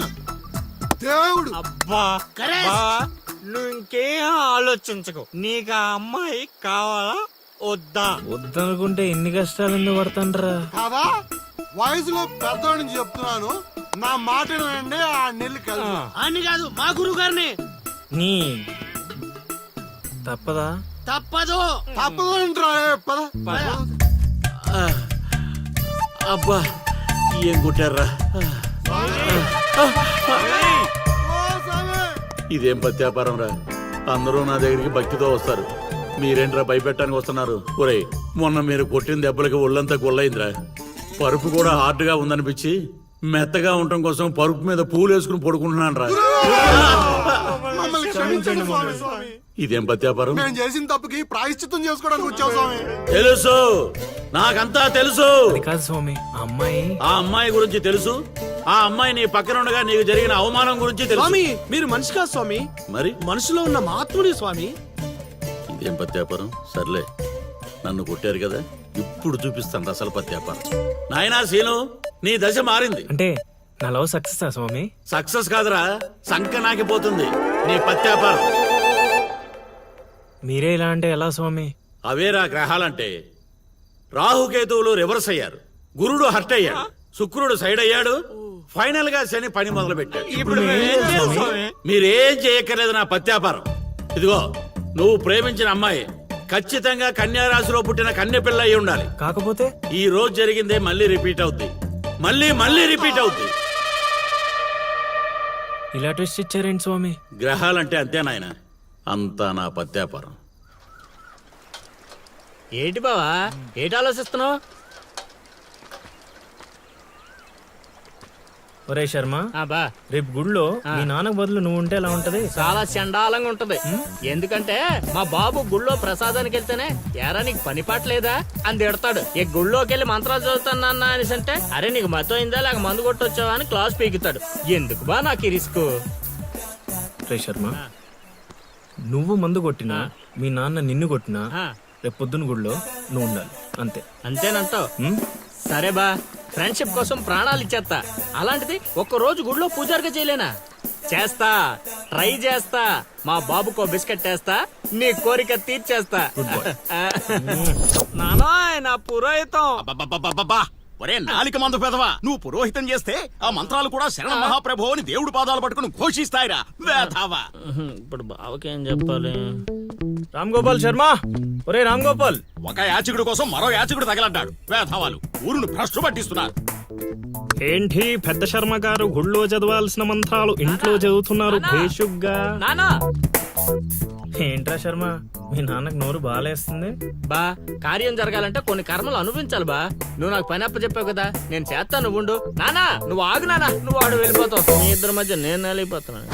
S5: దేవుడు.
S6: అబ్బా బా, నువ్వు ఇంకేం ఆలోచించకు. నీకు ఆ అమ్మాయి కావాలా వద్దా?
S12: వద్దనుకుంటే ఎన్ని కష్టాలు ఎందుకు పడతాండ్రా?
S5: కాదా? వయసులో పెద్దవాడిని చెప్తున్నాను, నా మాట వినండి. ఆ నెల్లి కలిసి
S13: అని కాదు, మా గురువు గారిని.
S12: నీ తప్పదా?
S13: తప్పదు.
S5: తప్పదంటారా? పద.
S14: అబ్బా ఏం కొట్టారా? ఇదేం పత్యాపారం రా. అందరూ నా దగ్గరికి భక్తితో వస్తారు, మీరేంట్రా భయపెట్టడానికి వస్తున్నారు? ఒరేయ్, మొన్న మీరు కొట్టిన దెబ్బలకి ఒళ్ళంతా గొల్లైందిరా. పరుపు కూడా హార్డ్ గా ఉందనిపించి మెత్తగా ఉండటం కోసం పరుపు మీద పూలు వేసుకుని పడుకుంటున్నాను రా.
S5: మమ్మల్ని క్షమించండి స్వామి.
S14: ఇదేం పత్యాపారం?
S5: మేము చేసిన తప్పుకి ప్రాయశ్చిత్తం చేసుకోవడానికి వచ్చావు స్వామి.
S14: తెలుసు, నాకంతా తెలుసు.
S12: అది కాదు స్వామి, ఆ అమ్మాయి.
S14: ఆ అమ్మాయి గురించి తెలుసు. ఆ అమ్మాయి నీ పక్కన ఉండగా నీకు జరిగిన అవమానం గురించి తెలుసు.
S13: స్వామి మీరు మనిషి కాదు స్వామి,
S14: మరి
S13: మనసులో ఉన్న మహాత్ముడి స్వామి.
S14: ఇదేం పత్యాపారం? సర్లే, నన్ను కొట్టారు కదా, ఇప్పుడు చూపిస్తాను అసలు పత్యాపారం. నాయనా సీను, నీ దశ మారింది.
S12: అంటే నా లవ్ సక్సెస్ స్వామి.
S14: సక్సెస్ కాదురా, సంక నాకిపోతుంది నీ పత్యాపారం.
S12: మీరే ఇలా అంటే ఎలా స్వామి?
S14: అవేరా గ్రహాలంటే. రాహుకేతువులు రివర్స్ అయ్యారు, గురుడు హర్ట్ అయ్యాడు, శుక్రుడు సైడ్ అయ్యాడు, ఫైనల్ గా శని పని మొదలు పెట్టాడు.
S6: ఇప్పుడు
S14: మీరేం చేయక్కర్లేదు నా పత్యాపారం. ఇదిగో, నువ్వు ప్రేమించిన అమ్మాయి ఖచ్చితంగా కన్యా రాశిలో పుట్టిన కన్య పిల్ల అయి ఉండాలి.
S12: కాకపోతే
S14: ఈ రోజు జరిగిందే మళ్ళీ రిపీట్ అవుద్ది, మళ్ళీ రిపీట్ అవుద్ది.
S12: ఇలా ట్విస్ట్ ఇచ్చారేంటి స్వామి?
S14: గ్రహాలంటే అంతే నాయన, అంతా నా పత్యాపారం.
S6: ఏంటి బావా, ఏంటి ఆలోచిస్తున్నావు?
S12: ఒరే శర్మ,
S6: బా
S12: రేపు గుడిలో మీ నాన్నకు బదులు నువ్వు ఉంటే ఎలా ఉంటది?
S6: చాలా చండాలంగా ఉంటది. ఎందుకంటే మా బాబు గుళ్ళో ప్రసాదానికి వెళ్తేనే ఎరా నీకు పని పాట లేదా అని తిడతాడు. ఈ గుళ్ళోకి వెళ్ళి మంత్రాలు చదువుతానన్నా అనేసి అంటే అరే నీకు మతం అయిందా లేక మందు కొట్టొచ్చావా అని క్లాస్ పీకుతాడు. ఎందుకు బా నాకు ఈ రిస్క్?
S12: రే శర్మ, నువ్వు మందు కొట్టినా మీ నాన్న నిన్ను కొట్టినా రేపు పొద్దున గుడిలో నువ్వు ఉండాలి, అంతే.
S6: అంతేనంటావు?
S12: ఉమ్?
S6: సరే బా, ఫ్రెండ్షిప్ కోసం ప్రాణాలు ఇచ్చేస్తా. అలాంటిది ఒక్క రోజు గుడిలో పూజారిగా చేయలేనా? చేస్తా, ట్రై చేస్తా. మా బాబుకో బిస్కెట్ వేస్తా, నీ కోరిక తీర్చేస్తా. నానాయ్ నా పురోహితం.
S10: ఒరే నాలిక మందు పెదవా, నువ్వు పురోహితం చేస్తే ఆ మంత్రాలు కూడా శరణ మహాప్రభు అని దేవుడి పాదాలు పట్టుకుని ఘోషిస్తాయిరా వేధావా.
S6: ఇప్పుడు బావకేం చెప్పాలి?
S12: రామ్ గోపాల్ శర్మ, ఒరే రామ్ గోపాల్,
S10: ఒక యాచకుడి కోసం మరో యాచకుడు తగలడ్డాడు. వేధావాలు ఊరును భ్రష్టు పట్టిస్తున్నారు.
S12: ఏంటి పెద్ద శర్మ గారు గుళ్ళో చదవాల్సిన మంత్రాలు ఇంట్లో చదువుతున్నారు భేషుగ్గా?
S6: నానా
S12: ఏంట్రా శర్మ, మీ నాన్నకు నోరు బాలేస్తుంది?
S6: బా, కార్యం జరగాలంటే కొన్ని కర్మలు అనుభవించాలి బా. నువ్వు నాకు పని అప్ప చెప్పావు కదా, నేను చేస్తా, నువ్వు ఉండు. నానా నువ్వు ఆగు నానా, నువ్వు ఆడు వెళ్ళిపోతావు. మీ ఇద్దరి మధ్య నేను వెళ్ళిపోతున్నాను.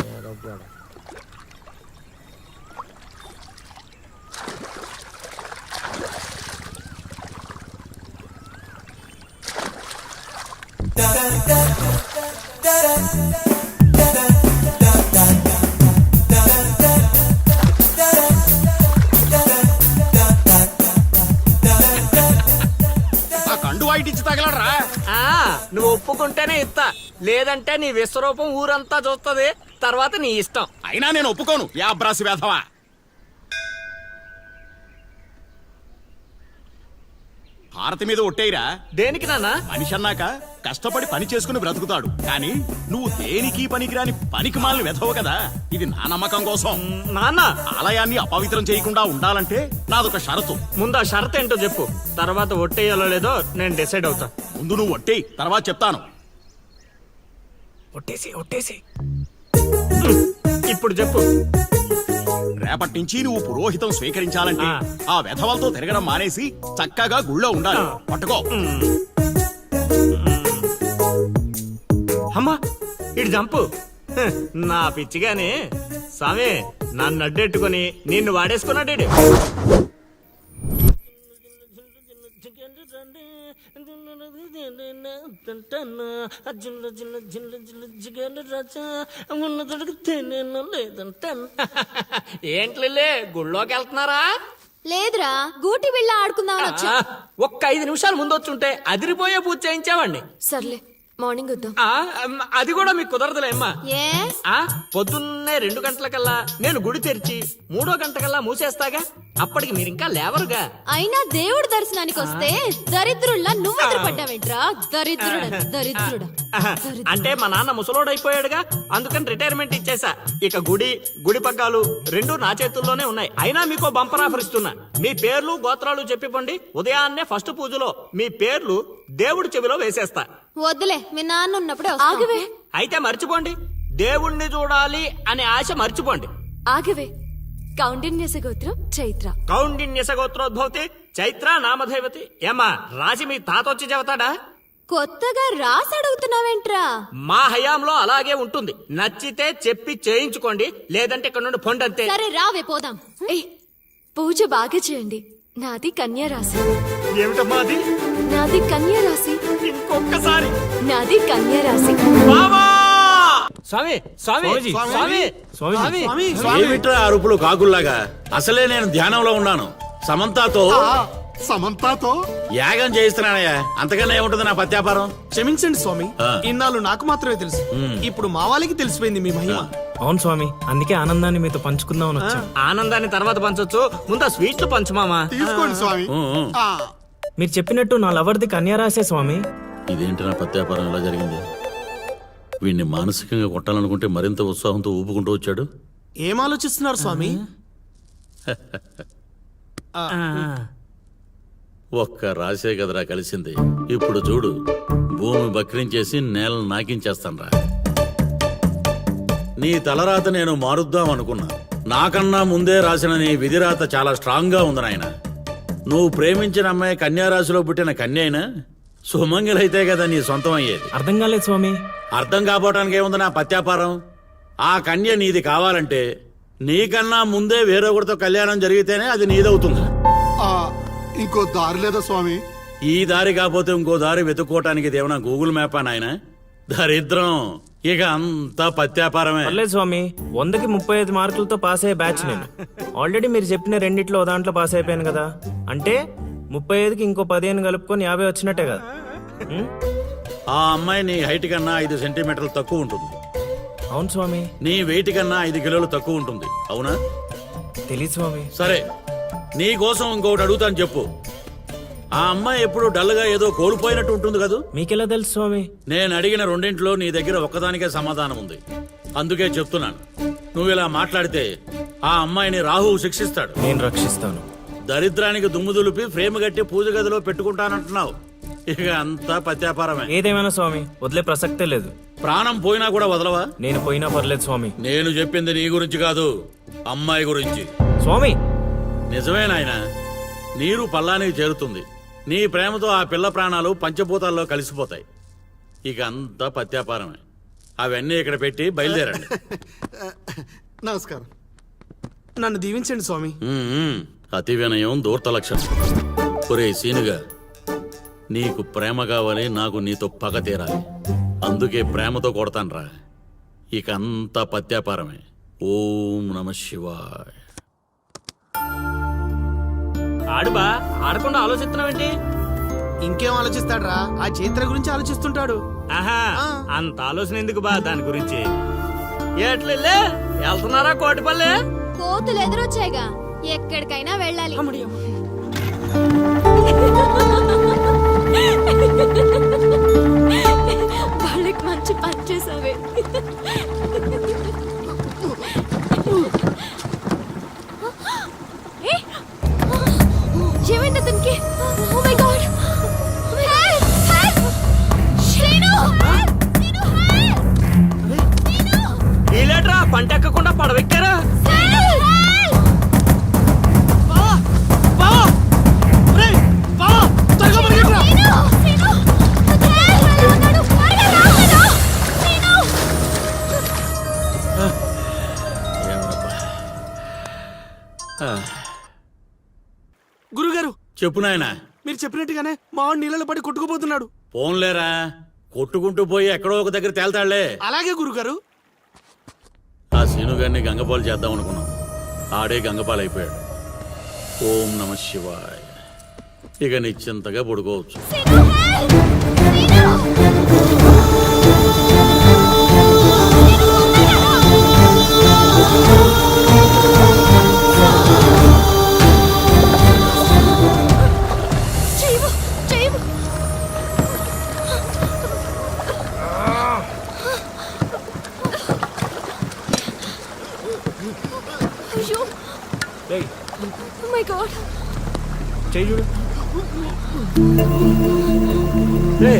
S10: ఆ కండు వాయిటిచ్చి తగలడరా.
S6: నువ్వు ఒప్పుకుంటేనే ఇస్తా, లేదంటే నీ విశ్వరూపం ఊరంతా చూస్తుంది, తర్వాత నీ ఇష్టం.
S10: అయినా నేను ఒప్పుకోను. యాబ్రాసి వేధవా. భారతి మీద ఒట్టేయిరా.
S6: దేనికి నాన్నా?
S10: మనిషి అన్నాక కష్టపడి పని చేసుకుని బ్రతుకుతాడు, కానీ నువ్వు దేనికి పనికిరాని పనికి మాలిన వెధవు కదా. ఇది నా నమ్మకం కోసం.
S6: నాన్న,
S10: ఆలయాన్ని అపవిత్రం చేయకుండా ఉండాలంటే నాదొక షరతు.
S6: ముందు ఆ షరత్ ఏంటో చెప్పు, తర్వాత ఒట్టేయాలో లేదో నేను డిసైడ్ అవుతా.
S10: ముందు నువ్వు ఒట్టేయి, తర్వాత చెప్తాను.
S12: ఒట్టేసి
S6: ఇప్పుడు చెప్పు.
S10: రేపటి నుంచి నువ్వు పురోహితం స్వీకరించాలంటే ఆ వెధవలతో తిరగడం మానేసి చక్కగా గుళ్ళో ఉండాలి. పట్టుకో.
S6: అమ్మా ఇటు జంపు. నా పిచ్చిగానే స్వామి నన్ను అడ్డెట్టుకుని నిన్ను వాడేసుకున్నాడు. ఏంట్లే గుళ్ళోకి వెళ్తున్నారా?
S9: లేదురా, గూటి బిళ్ళ ఆడుకుందామని వచ్చా.
S6: ఒక్క 5 నిమిషాలు ముందు వచ్చుంటే అదిరిపోయే పూజ చేయించావండి.
S9: సర్లే, మార్నింగ్ వద్దాం.
S6: అది కూడా మీకు కుదరదులే అమ్మా.
S9: ఏ?
S6: పొద్దున్నే 2 గంటలకల్లా నేను గుడి తెరిచి 3వ గంటకల్లా మూసేస్తాగా, అప్పటికి మీరు ఇంకా లేవరుగా.
S9: అయినా దేవుడి దర్శనానికి వస్తే దరిద్రుల్లా నువ్వు ఎదురుపడ్డావేంట్రా? దరిద్రుడా.
S6: అంటే మా నాన్న ముసలోడైపోయాడుగా, అందుకని రిటైర్మెంట్ ఇచ్చేసా. ఇక గుడి పగ్గాలు 2 నా చేతుల్లోనే ఉన్నాయి. అయినా మీకో బంపర్ ఆఫర్ ఇస్తున్నా. మీ పేర్లు గోత్రాలు చెప్పిపోండి, ఉదయాన్నే ఫస్ట్ పూజలో మీ పేర్లు దేవుడి చెవిలో వేసేస్తా.
S9: వద్దులే, మీ నాన్న ఉన్నప్పుడే ఆగవే.
S6: అయితే మర్చిపోండి, దేవుణ్ణి చూడాలి అనే ఆశ మర్చిపోండి.
S9: ఆగవే. కౌండిన్యస గోత్రం చైత్ర.
S6: కౌండిన్యస గోత్రోద్భవతి చైత్ర నామధైవతి. ఏమ్మా రాజి మీ తాత వచ్చి చెబుతాడా?
S9: కొత్తగా రాసి అడుగుతున్నావేంట్రా?
S6: మా హయాంలో అలాగే ఉంటుంది. నచ్చితే చెప్పి చేయించుకోండి, లేదంటే ఇక్కడ నుండి పొండంతే.
S9: సరే రావే పోదాం. పూజ బాగా చేయండి. నాది కన్యా రాశి.
S6: ఏమిటమ్మా అది?
S9: నాది కన్యా రాశి.
S6: ఇంకొకసారి.
S9: నాది కన్యా రాశి.
S6: స్వామి స్వామి స్వామి స్వామి
S14: ఏమిట్రా అరుపులు కాకుల్లాగా? అసలే నేను ధ్యానంలో ఉన్నాను. సమంతాతో
S5: సమంతాతో
S14: యాగం చేయిస్తున్నానయ్యా, అంతకన్నా ఏముంటుంది నా పత్యాపారం.
S13: క్షమించండి స్వామి,
S14: ఆ.
S13: ఇన్నాళ్ళు నాకు మాత్రమే తెలుసు. ఇప్పుడు మా వాళ్ళకి తెలిసిపోయింది మీ మహిమ.
S12: అవును స్వామి, అందుకే ఆనందాన్ని మీతో పంచుకుందామని వచ్చాం.
S6: ఆనందాన్ని తర్వాత పంచొచ్చు, ముందు ఆ స్వీట్లు పంచు మామా.
S5: తీసుకోండి స్వామి. ఆ,
S12: మీరు చెప్పినట్టు నా లవర్ది కన్యారాసే స్వామి.
S14: ఇదేంటి నా పత్యాపారం ఎలా జరిగింది? వీడిని మానసికంగా కొట్టాలనుకుంటే మరింత ఉత్సాహంతో ఊపుకుంటూ వచ్చాడు.
S13: ఏం ఆలోచిస్తున్నారు స్వామి?
S14: ఒక్క రాసే కదరా కలిసింది. ఇప్పుడు చూడు, భూమి బక్రించేసి నేలను నాకించేస్తాన్రా. నీ తలరాత నేను మారుద్దాం అనుకున్నా. నాకన్నా ముందే రాసిన నీ విధిరాత చాలా స్ట్రాంగ్ గా ఉంది నాయన. నువ్వు ప్రేమించిన అమ్మాయి కన్యారాశిలో పుట్టిన కన్య అయినా సుమంగలైతే కదా నీ సొంతం అయ్యేది.
S12: అర్థం కాలేదు స్వామి.
S14: అర్థం కాపోవటానికి ఏముంది నా పత్యాపారం? ఆ కన్య నీది కావాలంటే నీకన్నా ముందే వేరొకరితో కళ్యాణం జరిగితేనే అది నీదవుతుంది.
S5: ఆ, ఇంకో దారి లేదా స్వామి?
S14: ఈ దారి కాకపోతే ఇంకో దారి వెతుక్కోవటానికి ఇదేమన్నా గూగుల్ మ్యాపా నాయన? దరిద్రం. ఇక అంతా పత్యాపారమే.
S12: పర్లేదు స్వామి, 100కి 35 మార్కులతో పాస్ అయ్యే బ్యాచ్ నేను. ఆల్రెడీ మీరు చెప్పిన రెండిట్లో ఓ దాంట్లో పాస్ అయిపోయాను కదా. అంటే 35కి ఇంకో 15 కలుపుకొని 50 వచ్చినట్టే కదా.
S14: ఆ అమ్మాయి నీ హైట్ కన్నా 5 సెంటీమీటర్లు తక్కువ ఉంటుంది.
S12: అవును స్వామి.
S14: నీ వెయిట్ కన్నా 5 కిలోలు తక్కువ ఉంటుంది. అవునా?
S12: తెలియదు స్వామి.
S14: సరే, నీ కోసం ఇంకొకటి అడుగుతాను, చెప్పు. ఆ అమ్మాయి ఎప్పుడు డల్గా ఏదో కోల్పోయినట్టు ఉంటుంది కదా?
S12: మీకెలా తెలుసు స్వామి?
S14: నేను అడిగిన రెండింటిలో నీ దగ్గర ఒక్కదానికే సమాధానం ఉంది. అందుకే చెప్తున్నాను, నువ్వు ఇలా మాట్లాడితే ఆ అమ్మాయిని రాహువు శిక్షిస్తాడు.
S12: నేను రక్షిస్తాను.
S14: దరిద్రానికి దుమ్ము దులిపి ఫ్రేమ్ కట్టి పూజ గదిలో పెట్టుకుంటానంటున్నావు. ఇక అంతా పత్యాపారమే.
S12: ఏదేమైనా స్వామి, వదిలే ప్రసక్తే లేదు.
S14: ప్రాణం పోయినా కూడా వదలవా?
S12: నేను పోయినా పర్లేదు స్వామి.
S14: నేను చెప్పింది నీ గురించి కాదు, అమ్మాయి గురించి.
S12: స్వామి
S14: నిజమే నాయనా, నీరు పల్లానికి చేరుతుంది. నీ ప్రేమతో ఆ పిల్ల ప్రాణాలు పంచభూతాల్లో కలిసిపోతాయి. ఇక అంతా పత్యాపారమే. అవన్నీ ఇక్కడ పెట్టి బయలుదేరండి.
S5: నమస్కారం.
S13: నన్ను దీవించండి స్వామి.
S14: అతి వినయం దూర్త లక్షణం. ఒరే సీనుగా, నీకు ప్రేమ కావాలి, నాకు నీతో పగ తీరాలి. అందుకే ప్రేమతో కొడతాన్రా. ఇక అంతా పత్యాపారమే. ఓం నమ శివాయ.
S6: ఆడుబా, ఆడకుండా ఆలోచిస్తున్నావేంటి?
S13: ఇంకేం ఆలోచిస్తాడ్రా, ఆ చైత్ర గురించి ఆలోచిస్తుంటాడు.
S6: ఆహా, అంత ఆలోచన ఎందుకు బా దాని గురించి? ఎట్లే వెళ్తున్నారా కోటిపల్లె?
S9: కోతులు ఎదురొచ్చాయిగా, ఎక్కడికైనా వెళ్ళాలి. వాళ్ళకి మంచి పని చేసావే. ఏమైంది అతనికి? Oh my God!
S6: వీళ్ళేట్రా పంట ఎక్కకుండా పడవెక్కారా?
S13: గురుగారు,
S14: చెప్పు నాయనా.
S13: మీరు చెప్పినట్టుగానే మా వాడు నీళ్ళలో పడి కొట్టుకుపోతున్నాడు.
S14: పోన్లేరా, కొట్టుకుంటూ పోయి ఎక్కడో ఒక దగ్గర తేల్తాళ్లే.
S13: అలాగే గురుగారు.
S14: ఆ సీనుగారిని గంగపాలు చేద్దాం అనుకున్నాం, ఆడే గంగపాలు అయిపోయాడు. ఓం నమ శివాయ. ఇక నిశ్చింతగా పడుకోవచ్చు.
S9: Oh my God!
S12: చేయి చూడు.
S6: రే